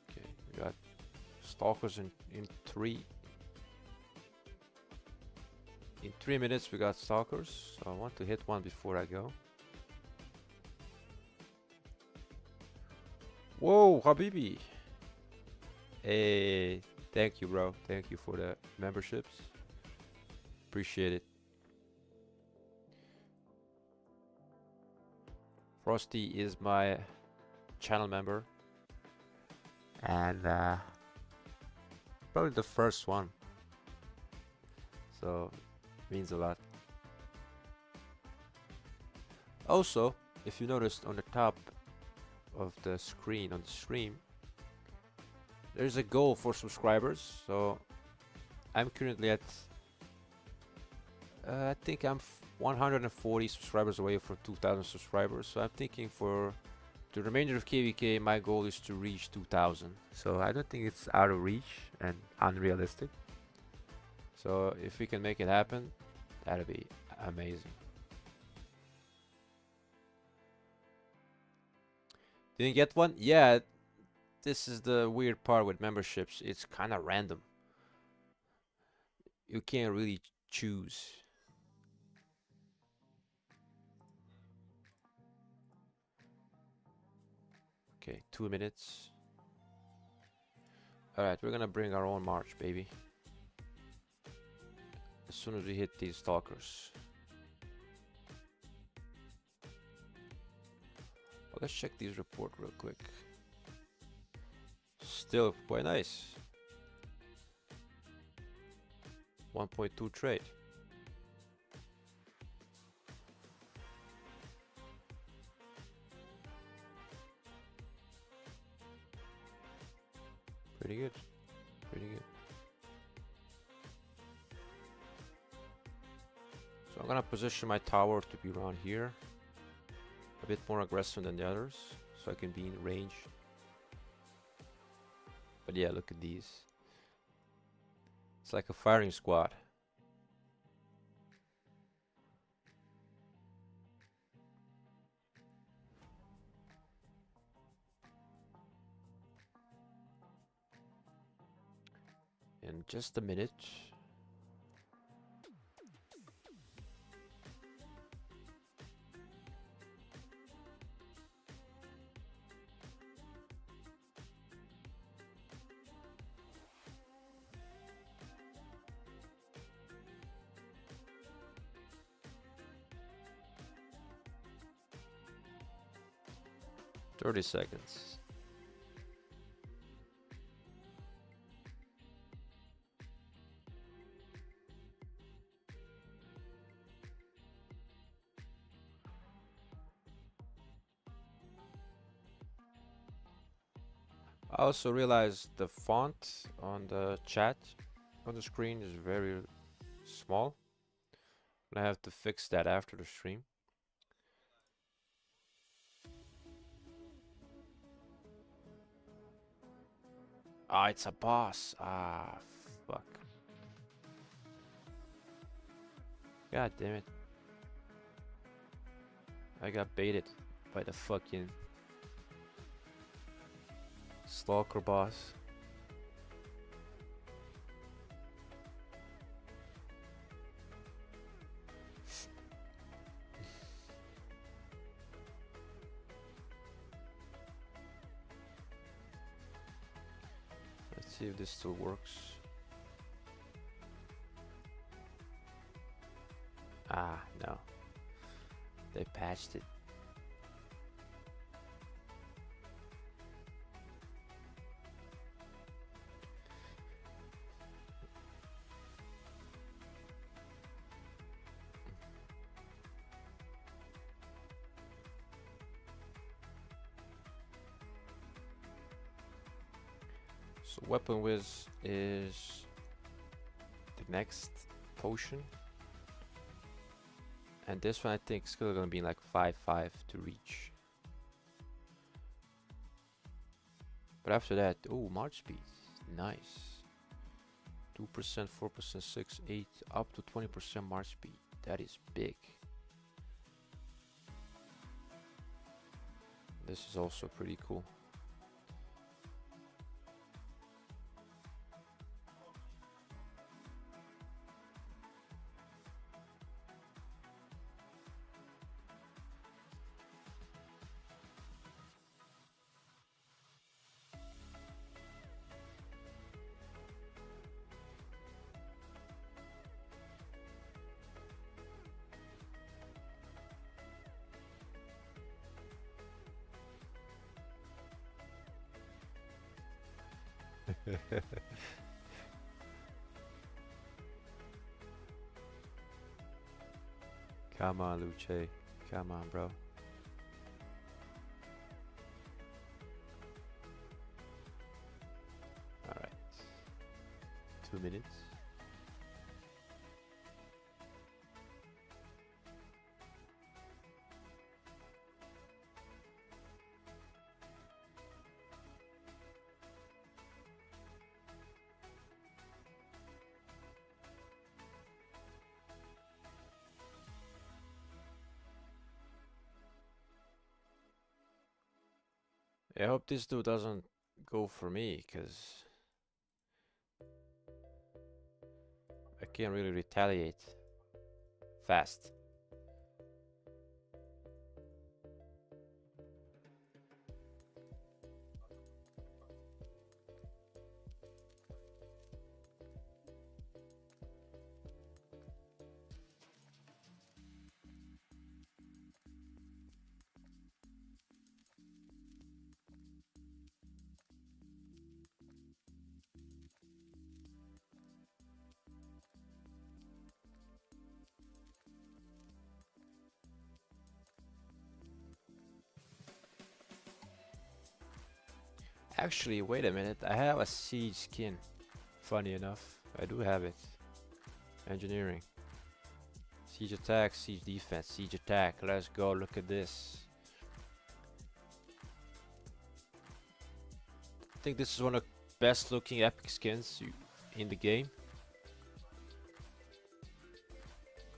Okay, we got stalkers in 3 minutes. We got stalkers, so I want to hit one before I go. Whoa, Habibi! Hey, thank you, bro. Thank you for the memberships. Appreciate it. Frosty is my channel member, and probably the first one, so means a lot. Also, if you noticed on the top of the screen on the stream, there's a goal for subscribers. So I'm currently at I think I'm 140 subscribers away from 2,000 subscribers. So I'm thinking for the remainder of KVK, my goal is to reach 2,000. So I don't think it's out of reach and unrealistic. So if we can make it happen, that'd be amazing. Didn't get one? Yeah, this is the weird part with memberships. It's kind of random. You can't really choose. Okay, 2 minutes. Alright, we're gonna bring our own march, baby. As soon as we hit these stalkers. Well, let's check these report real quick. Still quite nice. 1.2 trade. Pretty good. Pretty good. So I'm gonna position my tower to be around here. A bit more aggressive than the others, so I can be in range. But yeah, look at these. It's like a firing squad. In just a minute. Thirty seconds. I also realized the font on the chat on the screen is very small. I have to fix that after the stream. Ah, it's a boss. Ah, fuck. God damn it. I got baited by the fucking stalker boss. Let's see if this still works. Ah, no. They patched it. So Weapon Whiz is the next potion. And this one I think is still gonna be like 5-5 to reach. But after that, oh, March speed, nice. 2%, 4%, 6, 8, up to 20% March speed. That is big. This is also pretty cool. Come on, Luce. Come on, bro. Alright. 2 minutes. I hope this dude doesn't go for me, because I can't really retaliate fast. Actually, wait a minute. I have a siege skin. Funny enough, I do have it. Engineering. Siege attack, siege defense, siege attack. Let's go. Look at this. I think this is one of the best looking epic skins in the game.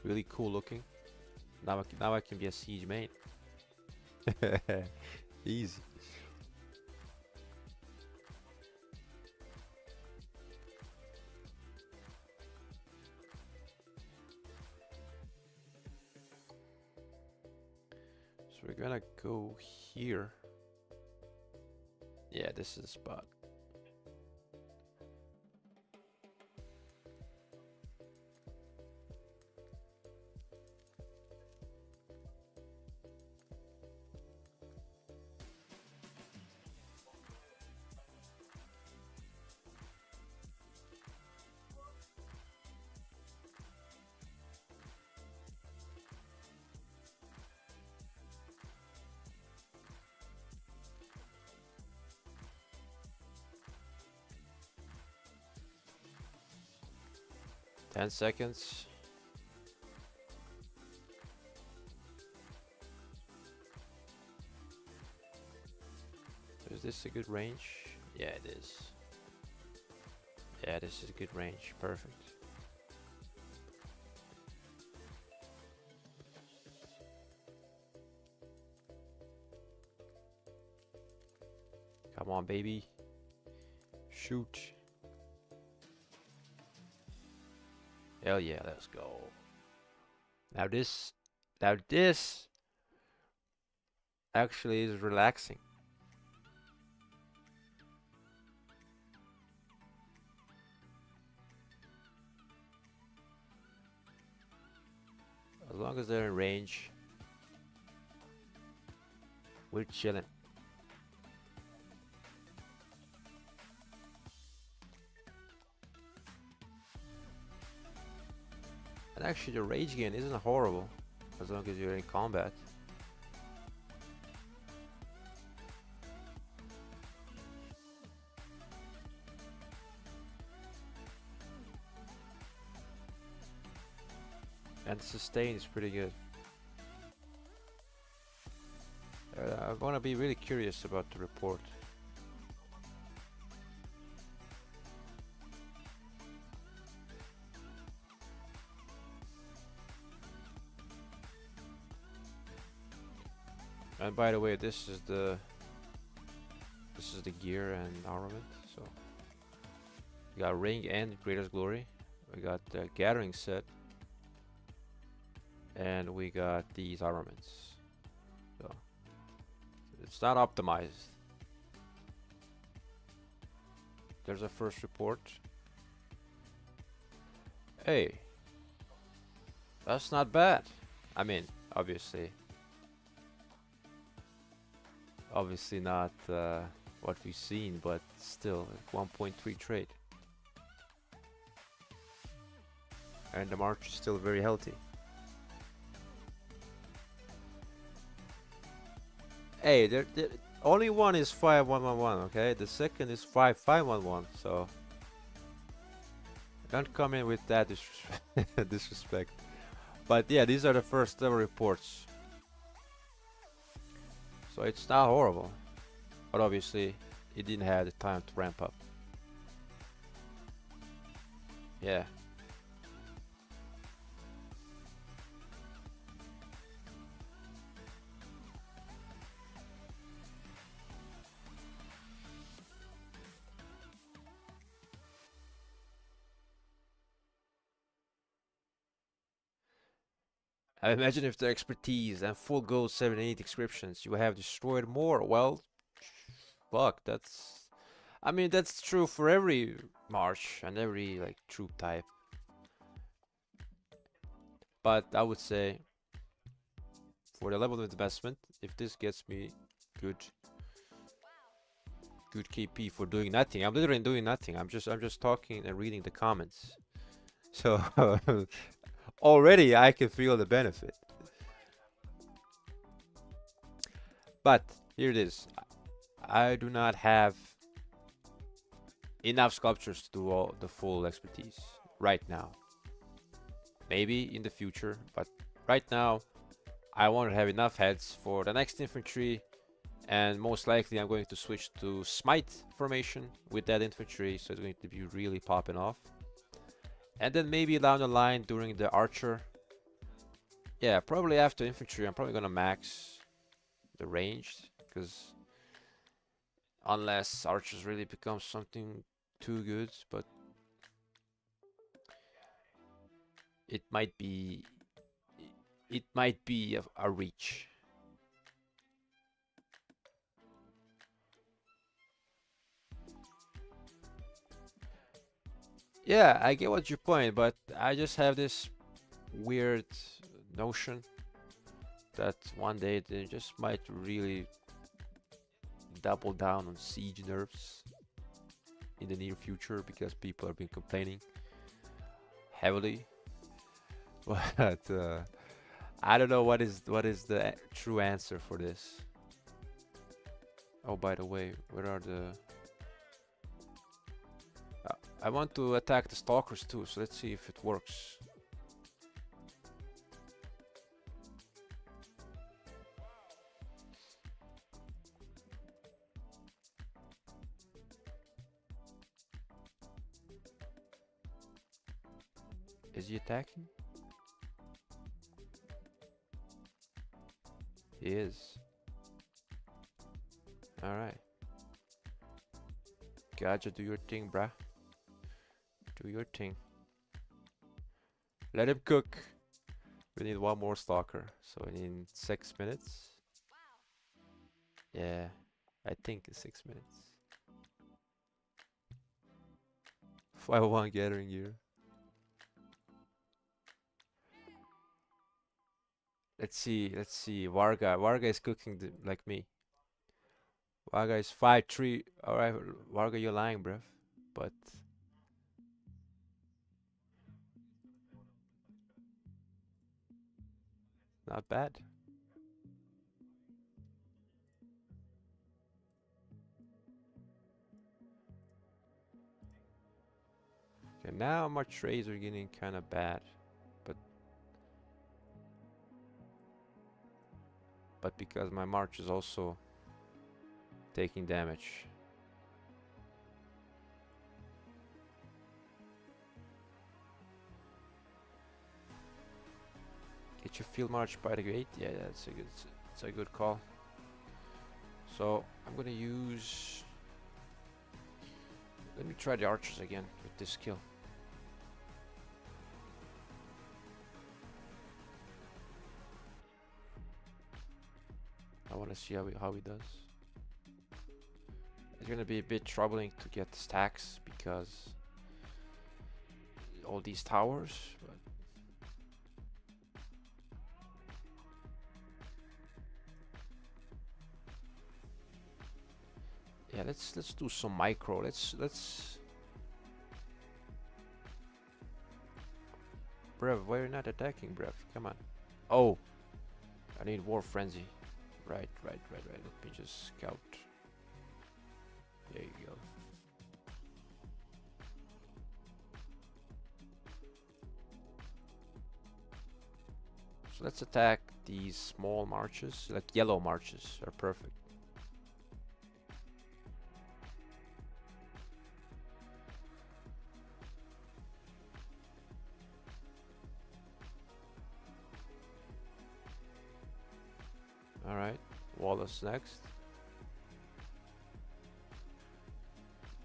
Really cool looking. Now I can be a siege main. Easy. So we're gonna go here. Yeah, this is the spot. Ten seconds. Is this a good range? Yeah, it is. Yeah, this is a good range. Perfect. Come on, baby. Shoot. Hell yeah, let's go. Now this actually is relaxing. As long as they're in range, we're chilling. And actually the rage gain isn't horrible, as long as you're in combat. And sustain is pretty good. I'm gonna be really curious about the report. And by the way, this is the gear and armament. So we got ring and greatest glory. We got the gathering set, and we got these armaments. So it's not optimized. There's a first report. Hey, that's not bad. I mean, obviously not what we've seen, but still 1.3 trade. And the march is still very healthy. Hey, there only one is 5111, okay? The second is 5511, so don't come in with that disrespect. But yeah, these are the first ever reports. So it's not horrible. But obviously, it didn't have the time to ramp up. Yeah. I imagine if the expertise and full gold 7 and 8 inscriptions you have destroyed more. Well, fuck, that's... I mean, that's true for every march and every, like, troop type. But I would say, for the level of investment, if this gets me good KP for doing nothing, I'm literally doing nothing. I'm just talking and reading the comments. So already I can feel the benefit. But here it is. I do not have enough sculptures to do all the full expertise right now. Maybe in the future, but right now I want to have enough heads for the next infantry, and most likely I'm going to switch to Smite formation with that infantry, so it's going to be really popping off. And then maybe down the line during the archer, yeah, probably after infantry I'm probably gonna max the ranged, because unless archers really become something too good, but it might be a reach. Yeah, I get what your point, but I just have this weird notion that one day they just might really double down on siege nerfs in the near future, because people have been complaining heavily. But I don't know what is the true answer for this. Oh, by the way, where are the... I want to attack the stalkers too, so let's see if it works. Is he attacking? He is. Alright. Gotcha, do your thing, bruh. Do your thing. Let him cook. We need one more stalker, so in 6 minutes. Yeah, I think in 6 minutes. 501 gathering gear. Let's see. Varga is cooking like me. Varga is 5-3. Alright, Varga, you're lying, bruv. But not bad. Okay, now my trades are getting kind of bad, but because my march is also taking damage. Get your field march by the gate. Yeah, that's a good call. So I'm gonna use. Let me try the archers again with this skill. I want to see how he does. It's gonna be a bit troubling to get stacks because all these towers. But yeah, let's do some micro. Let's. Brev, why are you not attacking, Brev? Come on. Oh, I need war frenzy. Right. Let me just scout. There you go. So let's attack these small marches. Like yellow marches are perfect. Alright, Wallace next.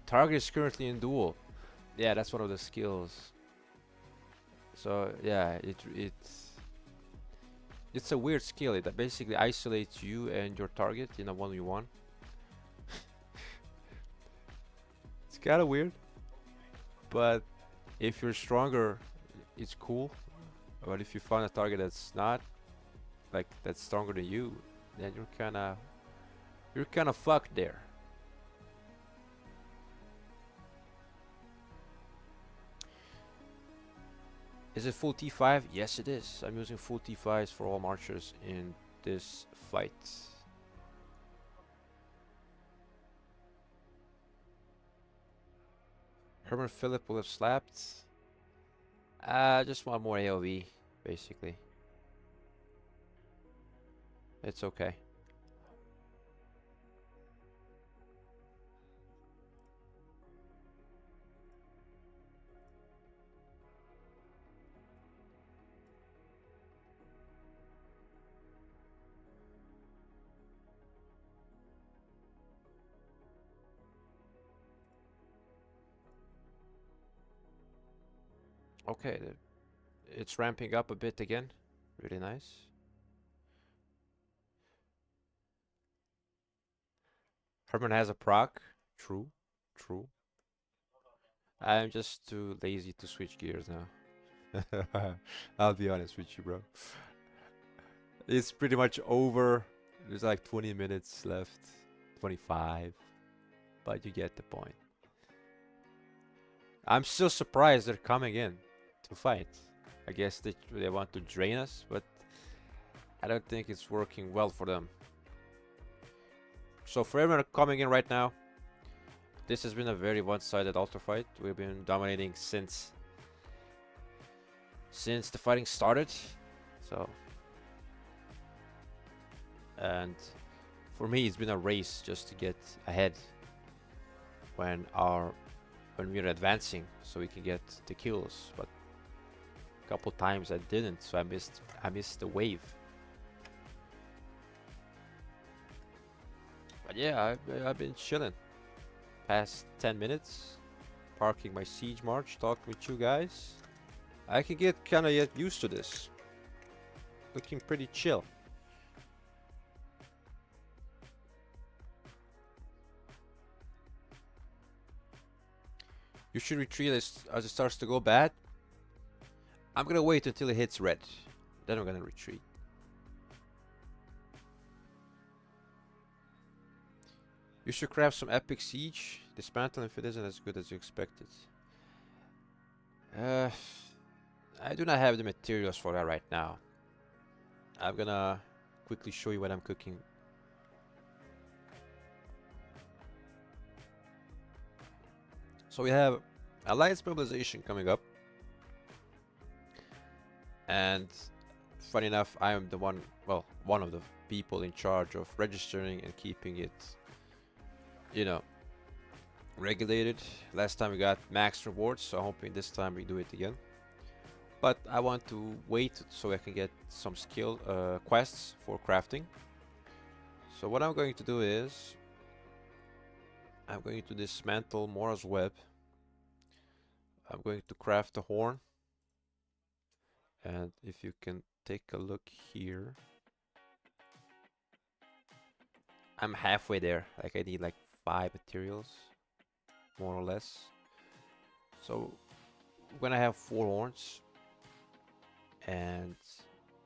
Target is currently in duel. Yeah, that's one of the skills. So yeah, it's a weird skill. It basically isolates you and your target in a 1v1. It's kind of weird, but if you're stronger, it's cool. But if you find a target that's not like that's stronger than you, then you're kind of fucked there. Is it full T5? Yes, it is. I'm using full T5s for all marchers in this fight. Herman Philip will have slapped. Just one more AoV, basically. It's okay. Okay, it's ramping up a bit again. Really nice. Herman has a proc. True, true. I'm just too lazy to switch gears now. I'll be honest with you, bro. It's pretty much over. There's like 20 minutes left. 25. But you get the point. I'm still surprised they're coming in to fight. I guess they want to drain us, but I don't think it's working well for them. So for everyone coming in right now, this has been a very one-sided altar fight. We've been dominating since the fighting started. So, and for me, it's been a race just to get ahead when we're advancing, so we can get the kills. But a couple times I didn't, so I missed the wave. But yeah, I've been chilling. Past 10 minutes, parking my siege march, talking with you guys. I can get kind of used to this. Looking pretty chill. You should retreat as it starts to go bad. I'm gonna wait until it hits red. Then I'm gonna retreat. You should craft some epic siege. Dismantle if it isn't as good as you expected. I do not have the materials for that right now. I'm gonna quickly show you what I'm cooking. So we have Alliance mobilization coming up. And funny enough, I am the one of the people in charge of registering and keeping it, you know, regulated. Last time we got max rewards, so I'm hoping this time we do it again. But I want to wait so I can get some skill quests for crafting. So what I'm going to do is I'm going to dismantle Mora's web. I'm going to craft a horn. And if you can take a look here, I'm halfway there. Like I need like 5 materials, more or less. So I'm gonna have 4 horns, and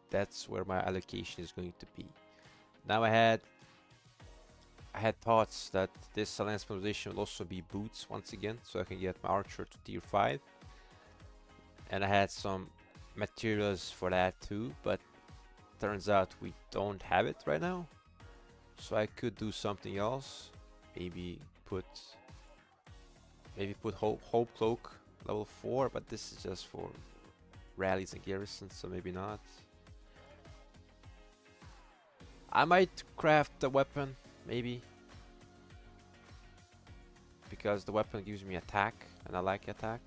that's where my allocation is going to be. Now I had thoughts that this enhancement position will also be boots once again, so I can get my archer to tier 5. And I had some materials for that too, but turns out we don't have it right now. So I could do something else. Maybe put Hope Cloak level 4, but this is just for rallies and garrisons, so maybe not. I might craft the weapon, maybe. Because the weapon gives me attack, and I like attack.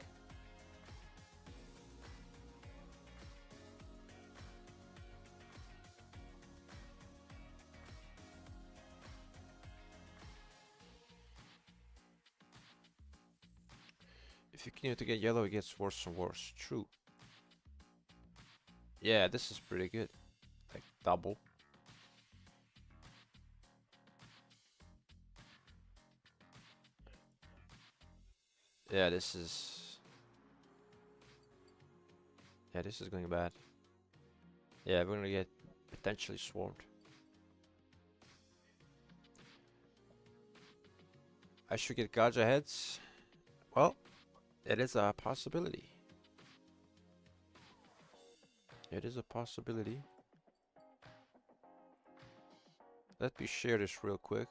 If you continue to get yellow, it gets worse and worse. True. Yeah, this is pretty good. Like double. Yeah, this is going bad. Yeah, we're gonna get potentially swarmed. I should get Gaja heads. Well, it is a possibility. It is a possibility. Let me share this real quick.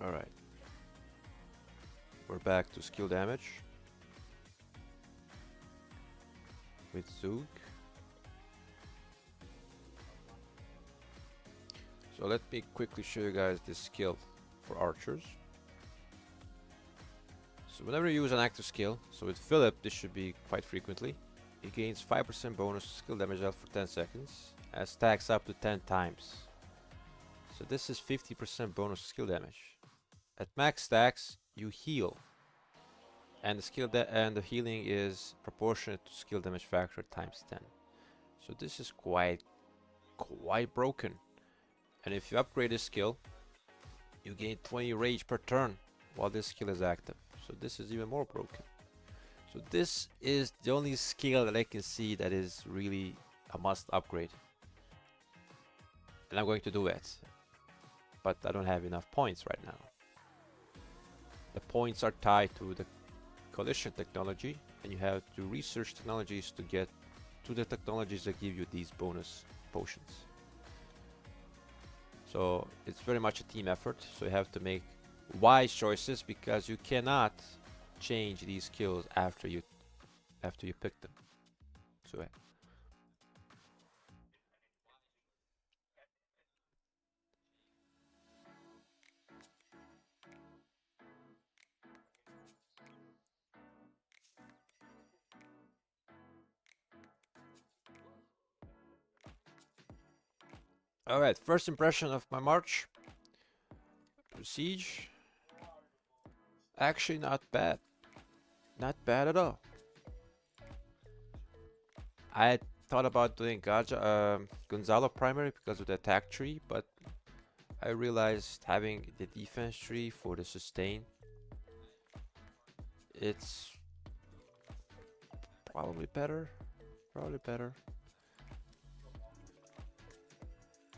Alright. We're back to skill damage. With Zug. So let me quickly show you guys this skill for archers. So whenever you use an active skill, so with Philip this should be quite frequently, it gains 5% bonus skill damage out for 10 seconds, and stacks up to 10 times. So this is 50% bonus skill damage. At max stacks, you heal, and the healing is proportionate to skill damage factor times 10. So this is quite broken. And if you upgrade this skill, you gain 20 rage per turn while this skill is active. So this is even more broken. So this is the only skill that I can see that is really a must upgrade. And I'm going to do it. But I don't have enough points right now. The points are tied to the collision technology, and you have to research technologies to get to the technologies that give you these bonus potions. So it's very much a team effort, so you have to make wise choices, because you cannot change these skills after you pick them. So alright, first impression of my march to Siege. Actually not bad. Not bad at all. I thought about doing Gonzalo primary because of the attack tree, but I realized having the defense tree for the sustain, it's probably better.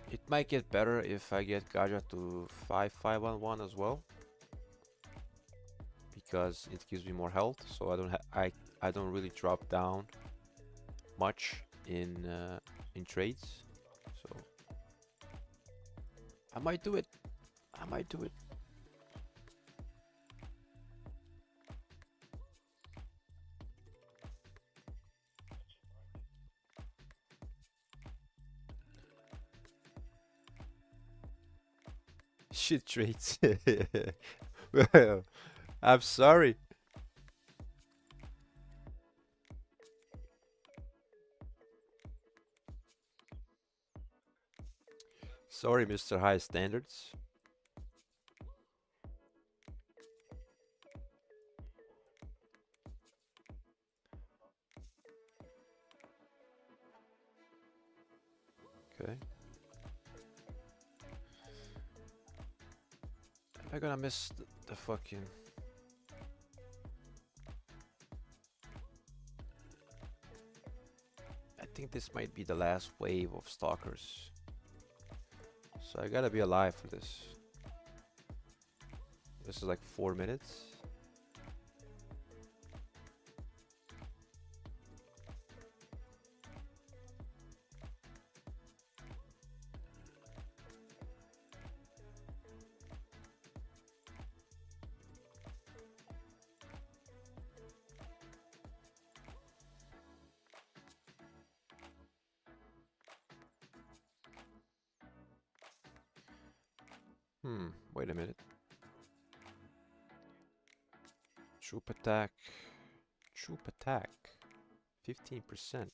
It might get better if I get Gaja to 5-5-1-1 as well, because it gives me more health, so I don't really drop down much in trades. So I might do it. Shit trades. Well, I'm sorry. Sorry, Mr. High Standards. Okay. Am I gonna miss the fucking... I think this might be the last wave of stalkers. So I gotta be alive for this. This is like 4 minutes. Wait a minute. Troop attack. Troop attack. 15%.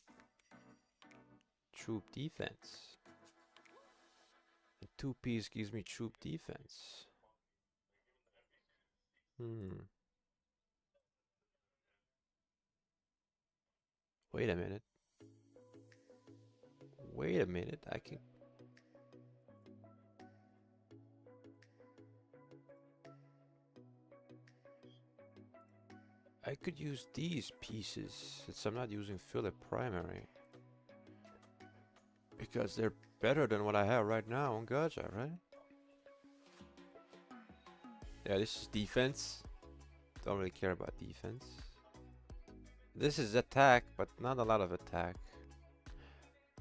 Troop defense. And 2 piece gives me troop defense. Wait a minute. Wait a minute. I could use these pieces since I'm not using Philip primary. Because they're better than what I have right now on Gaja, right? Yeah, this is defense. Don't really care about defense. This is attack, but not a lot of attack.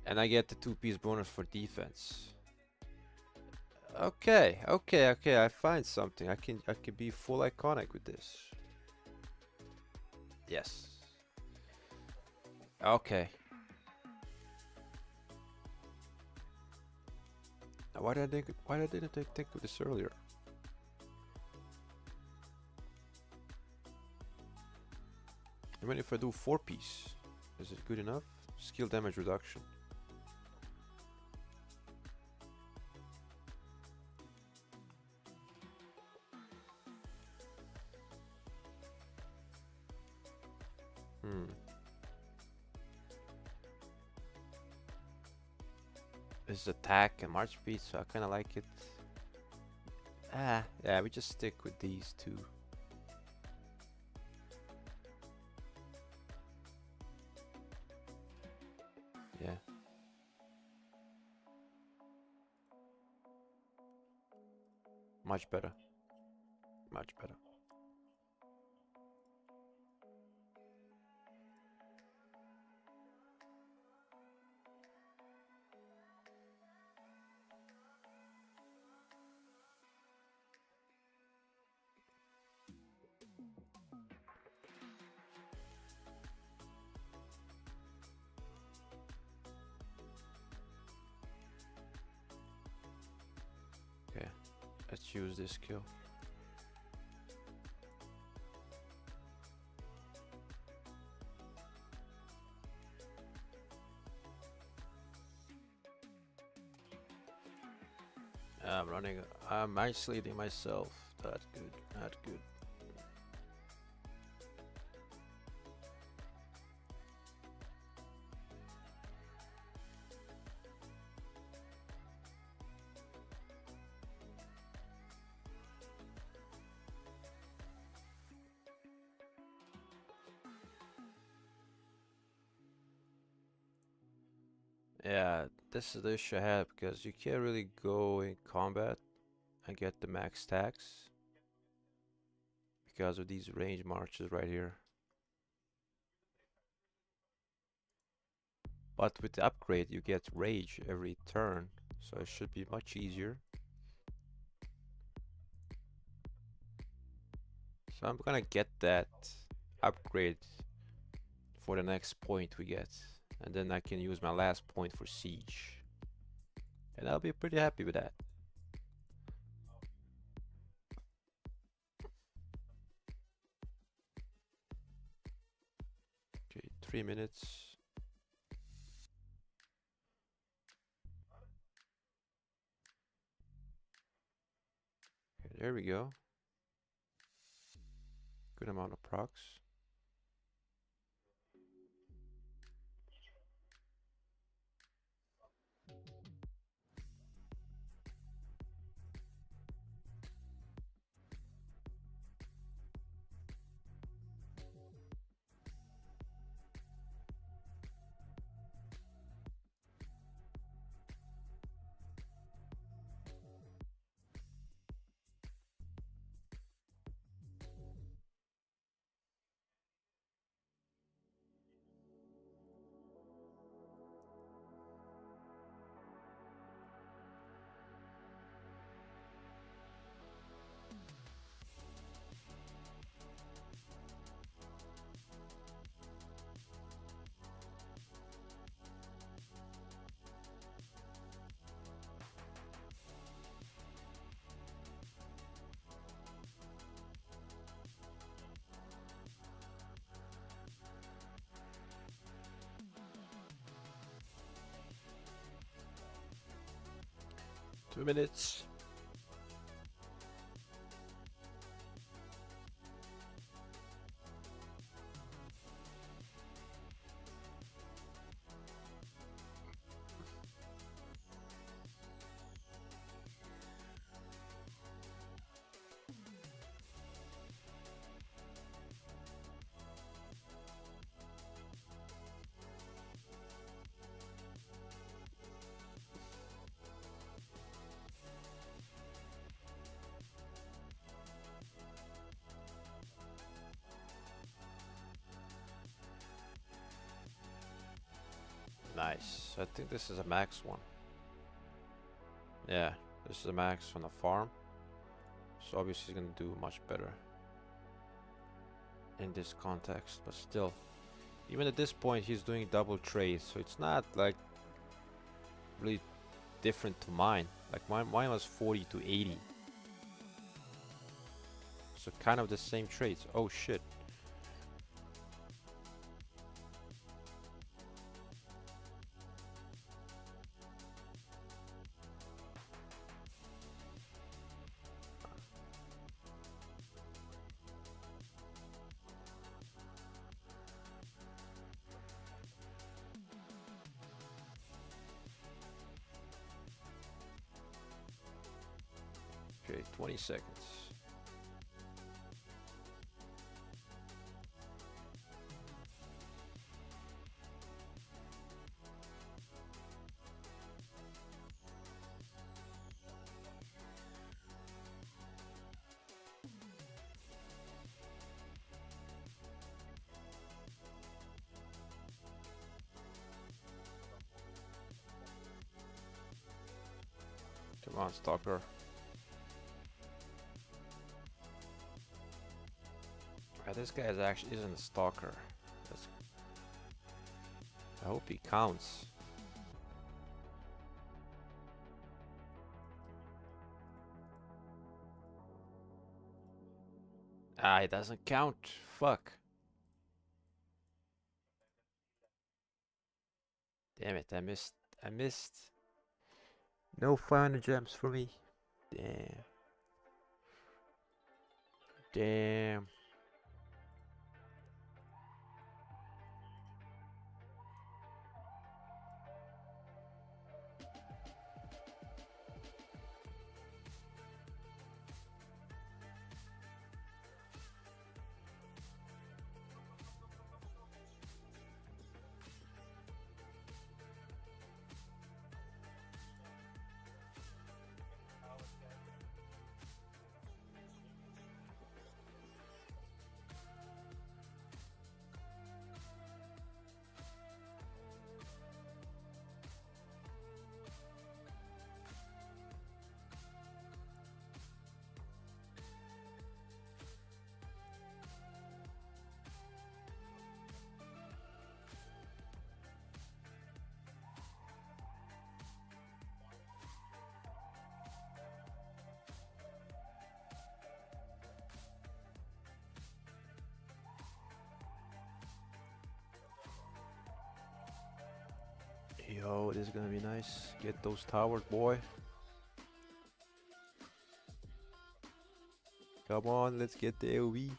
And I get the 2-piece bonus for defense. Okay, I find something. I can be full iconic with this. Yes. Okay. Now why didn't I think of this earlier? Even if I do 4-piece, is it good enough? Skill damage reduction. This is attack and march speed, so I kind of like it. Yeah, we just stick with these two. Yeah. Much better. Much better. Okay, let's use this skill. I'm isolating myself. That's good, not good. Yeah, this is the issue I have because you can't really go in combat and get the max stacks because of these range marches right here. But with the upgrade you get rage every turn, so it should be much easier. So I'm gonna get that upgrade for the next point we get, and then I can use my last point for siege, and I'll be pretty happy with that. 3 minutes. Okay, there we go. Good amount of procs. Two minutes. Nice. I think this is a max one. Yeah, this is a max from the farm. So obviously he's gonna do much better in this context, but still, even at this point he's doing double trades, so it's not like really different to mine. Like mine was 40 to 80. So kind of the same trades. Oh shit. Okay, 20 seconds. Come on, Stalker. This guy isn't a stalker. That's, I hope he counts. Ah, it doesn't count. Fuck. Damn it, I missed. No 500 gems for me. Damn. Damn. Yo, this is gonna be nice. Get those towers, boy. Come on, let's get the AoE.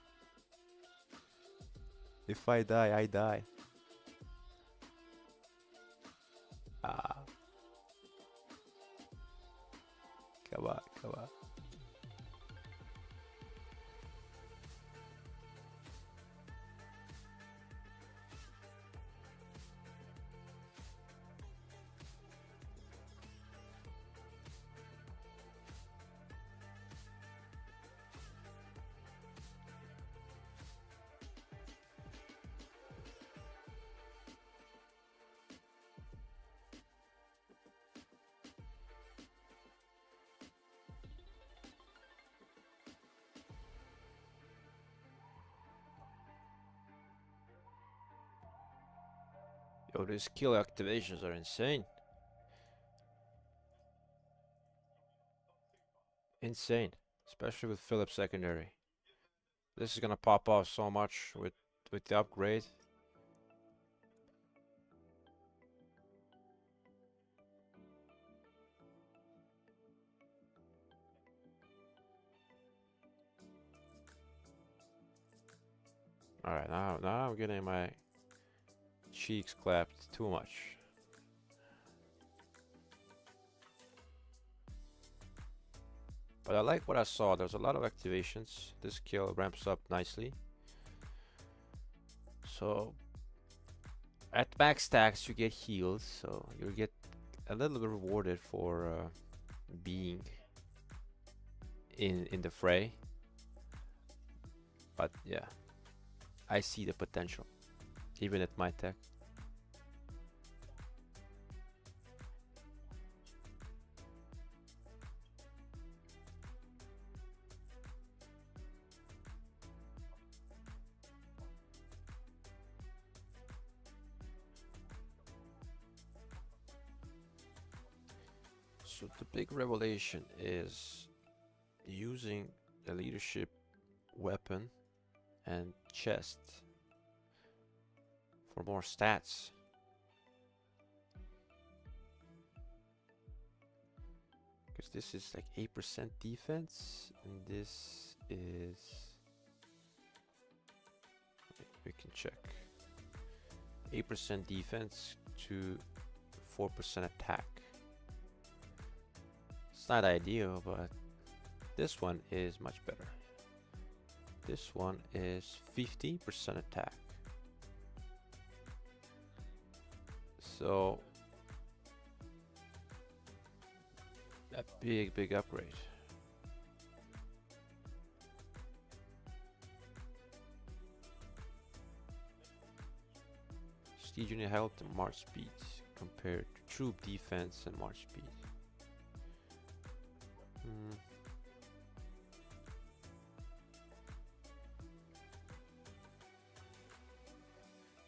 If I die, I die. Ah. Come on, come on. Yo, these skill activations are insane. Insane. Especially with Philip secondary. This is gonna pop off so much with the upgrade. Alright, now I'm getting my cheeks clapped too much. But I like what I saw. There's a lot of activations. This skill ramps up nicely. So at max stacks you get healed, so you get a little bit rewarded for being in the fray. But yeah, I see the potential, even at my tech. So the big revelation is using a leadership weapon and chest for more stats. Because this is like 8% defense, and this is... we can check. 8% defense to 4% attack. It's not ideal, but this one is much better. This one is 15% attack. So a big upgrade. Siege unit health and march speed compared to troop defense and march speed.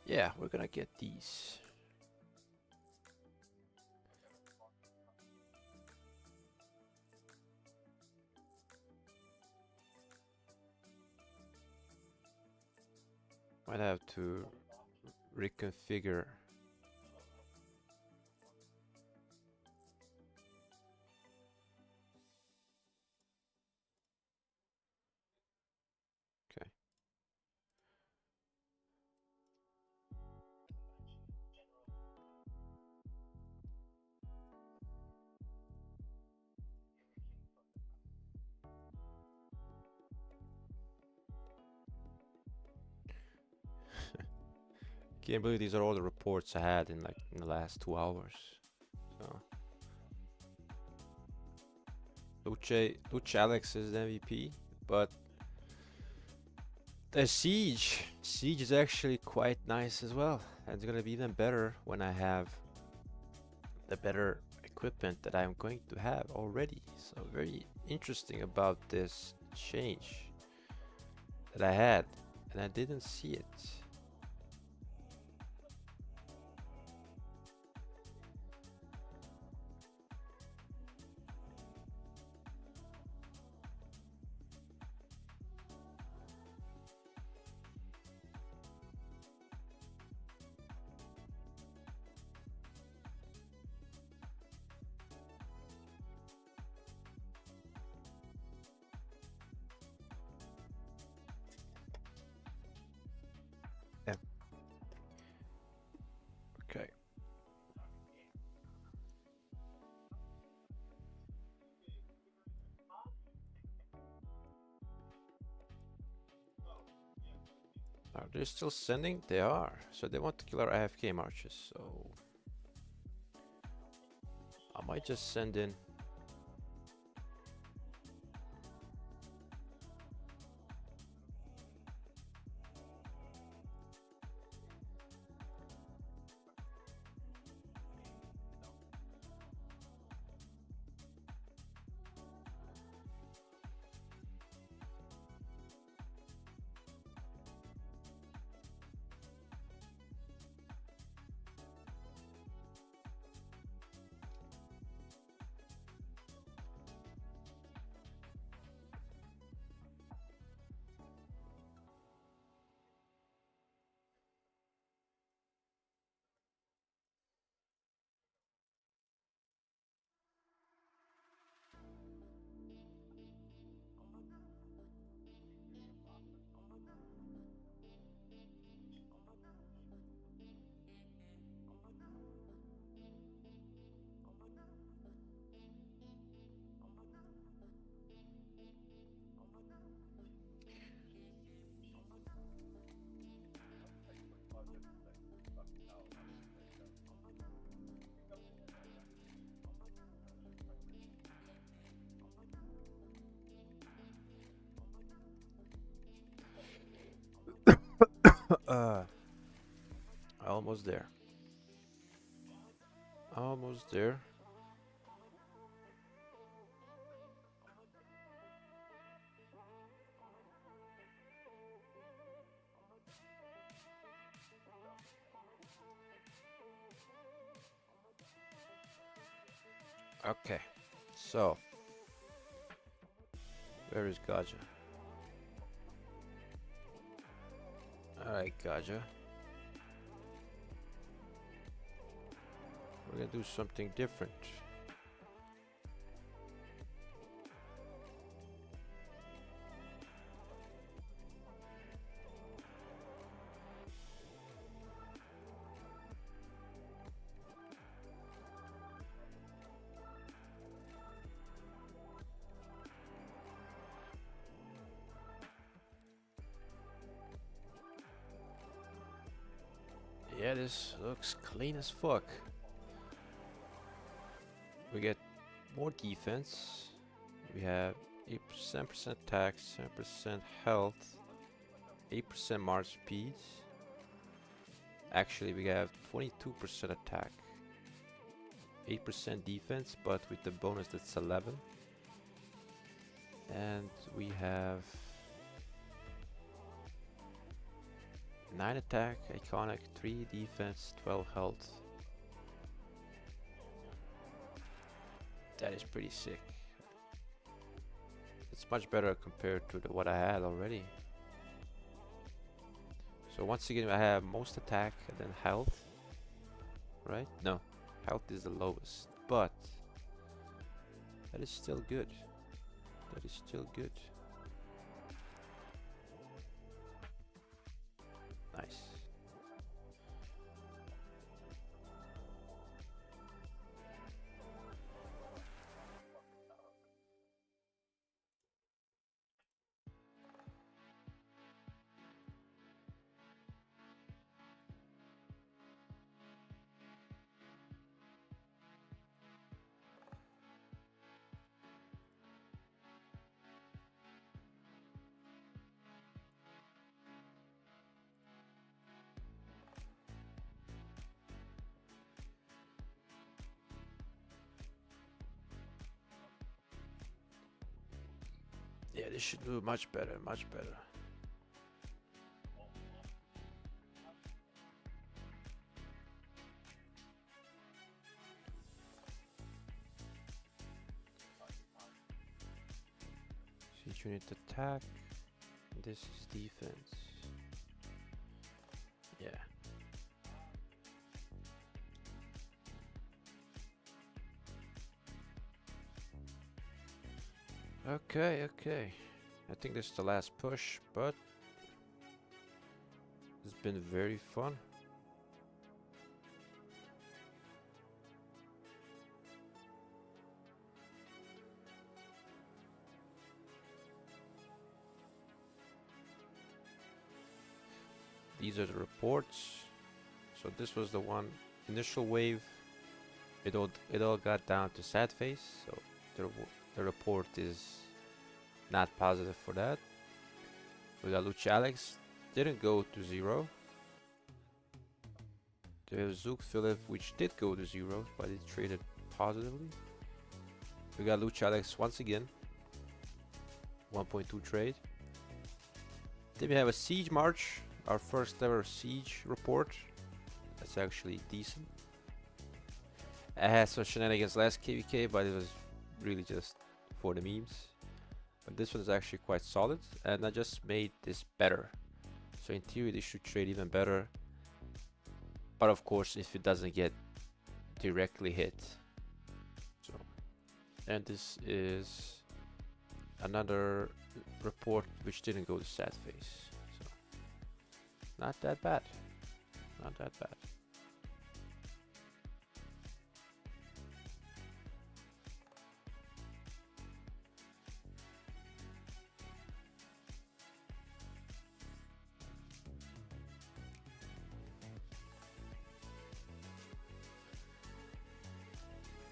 Yeah, we're gonna get these. Might have to reconfigure. Okay. Can't believe these are all the reports I had in like in the last 2 hours. So Luch Alex is the MVP, but the Siege is actually quite nice as well. And it's gonna be even better when I have the better equipment that I'm going to have already. So very interesting about this change that I had, and I didn't see it. Are they still sending? They are. So they want to kill our AFK marches. So I might just send in. Almost there. Almost there. Okay. So where is Gaja? Alright, Gaja. We're gonna do something different. Yeah, this looks clean as fuck. We get more defense. We have 8% attack, 7% health, 8% march speed. Actually, we have 22% attack, 8% defense, but with the bonus that's 11. And we have 9 attack, iconic, 3 defense, 12 health. That is pretty sick. It's much better compared to what I had already. So once again, I have most attack and then health. Right? No, health is the lowest, but that is still good. That is still good. Nice. Yeah, this should do much better, much better. Siege unit attack. This is defense. Yeah. Okay, okay. I think this is the last push, but it's been very fun. these are the reports. So this was the one initial wave. It all got down to sad face. So the report is not positive for that. We got Lucha Alex, didn't go to 0. There's Zook Philip, which did go to 0, but it traded positively. We got Lucha Alex once again, 1.2 trade. Then we have a Siege March, our first ever Siege report. That's actually decent. I had some shenanigans last KVK, but it was really just for the memes. But this one is actually quite solid, and I just made this better. So in theory, this should trade even better. But of course, if it doesn't get directly hit. So, and this is another report which didn't go to sad face. So, not that bad. Not that bad.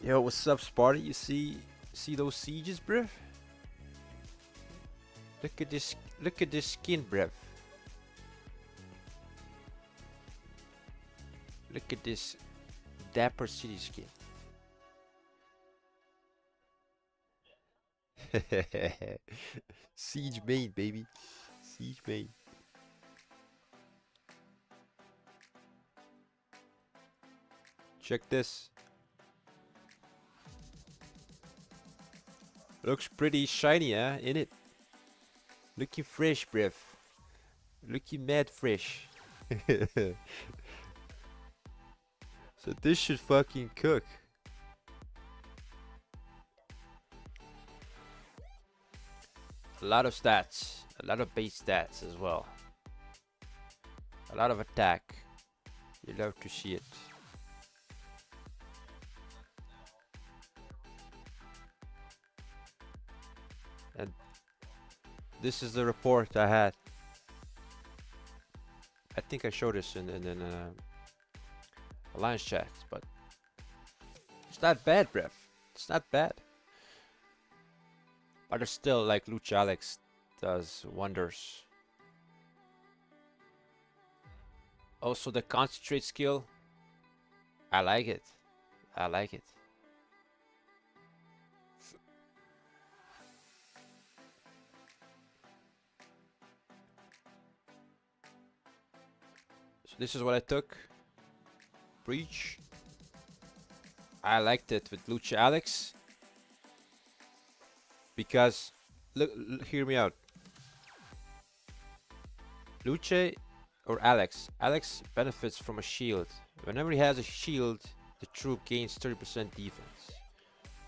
Yo, what's up, Sparty? You see those sieges, bruv? Look at this skin, bruv. Look at this Dapper City skin. Siege main, baby. Siege main. Check this. Looks pretty shiny, huh? In it. Looking fresh, bruv. Looking mad fresh. So this should fucking cook. A lot of stats. A lot of base stats as well. A lot of attack. You love to see it. And this is the report I had. I think I showed this in Alliance chat, but it's not bad, bruv. It's not bad. But it's still like Lucha Alex does wonders. Also the concentrate skill. I like it. I like it. So this is what I took. Breach. I liked it with Lucha Alex. Because, look, hear me out. Lucha or Alex. Alex benefits from a shield. Whenever he has a shield, the troop gains 30% defense.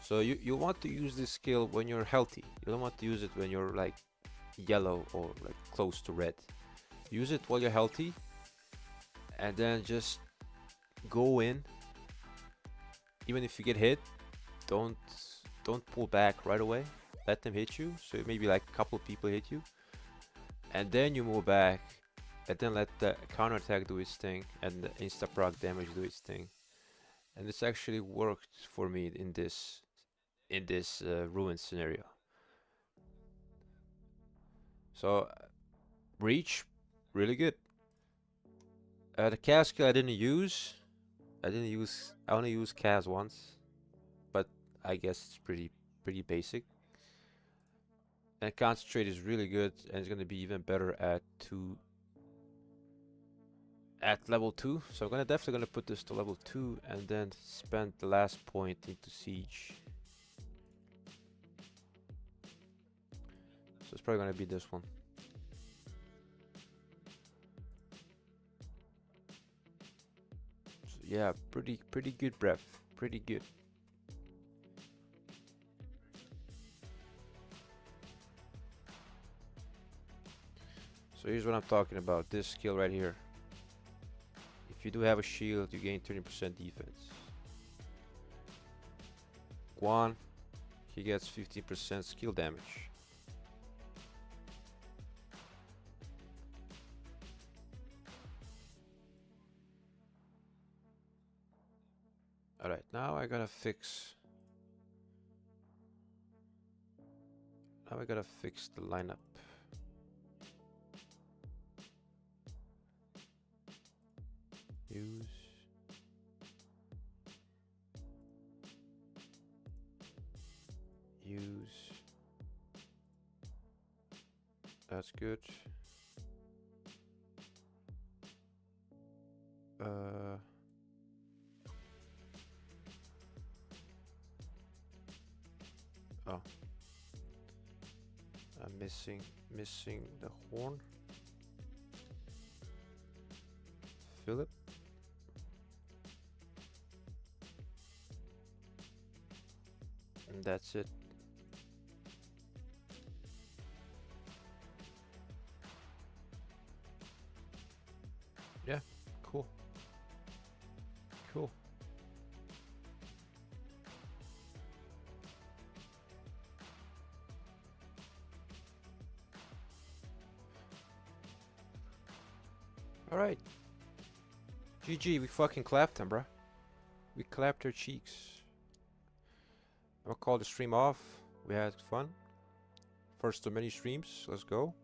So you want to use this skill when you're healthy. You don't want to use it when you're like yellow or like close to red. Use it while you're healthy. And then just go in. Even if you get hit, don't pull back right away. Let them hit you. So maybe like a couple of people hit you. And then you move back. And then let the counter attack do its thing. And the insta proc damage do its thing. And this actually worked for me in this ruin scenario. So Breach, really good. The Kaz skill I didn't use. I only used Kaz once. But I guess it's pretty basic. And concentrate is really good, and it's gonna be even better at level 2. So I'm definitely gonna put this to level 2 and then spend the last point into siege. So it's probably gonna be this one. So yeah, pretty good, bruv. Pretty good. So here's what I'm talking about. This skill right here. If you do have a shield, you gain 30% defense. Guan, he gets 15% skill damage. Alright, now I gotta fix... Now I gotta fix the lineup. Use. Use. That's good. Oh. I'm missing the horn. Philip. And that's it. Yeah, cool. Cool. Alright. GG, we fucking clapped them, bruh. We clapped their cheeks. I'm gonna call the stream off. We had fun. First of many streams. Let's go.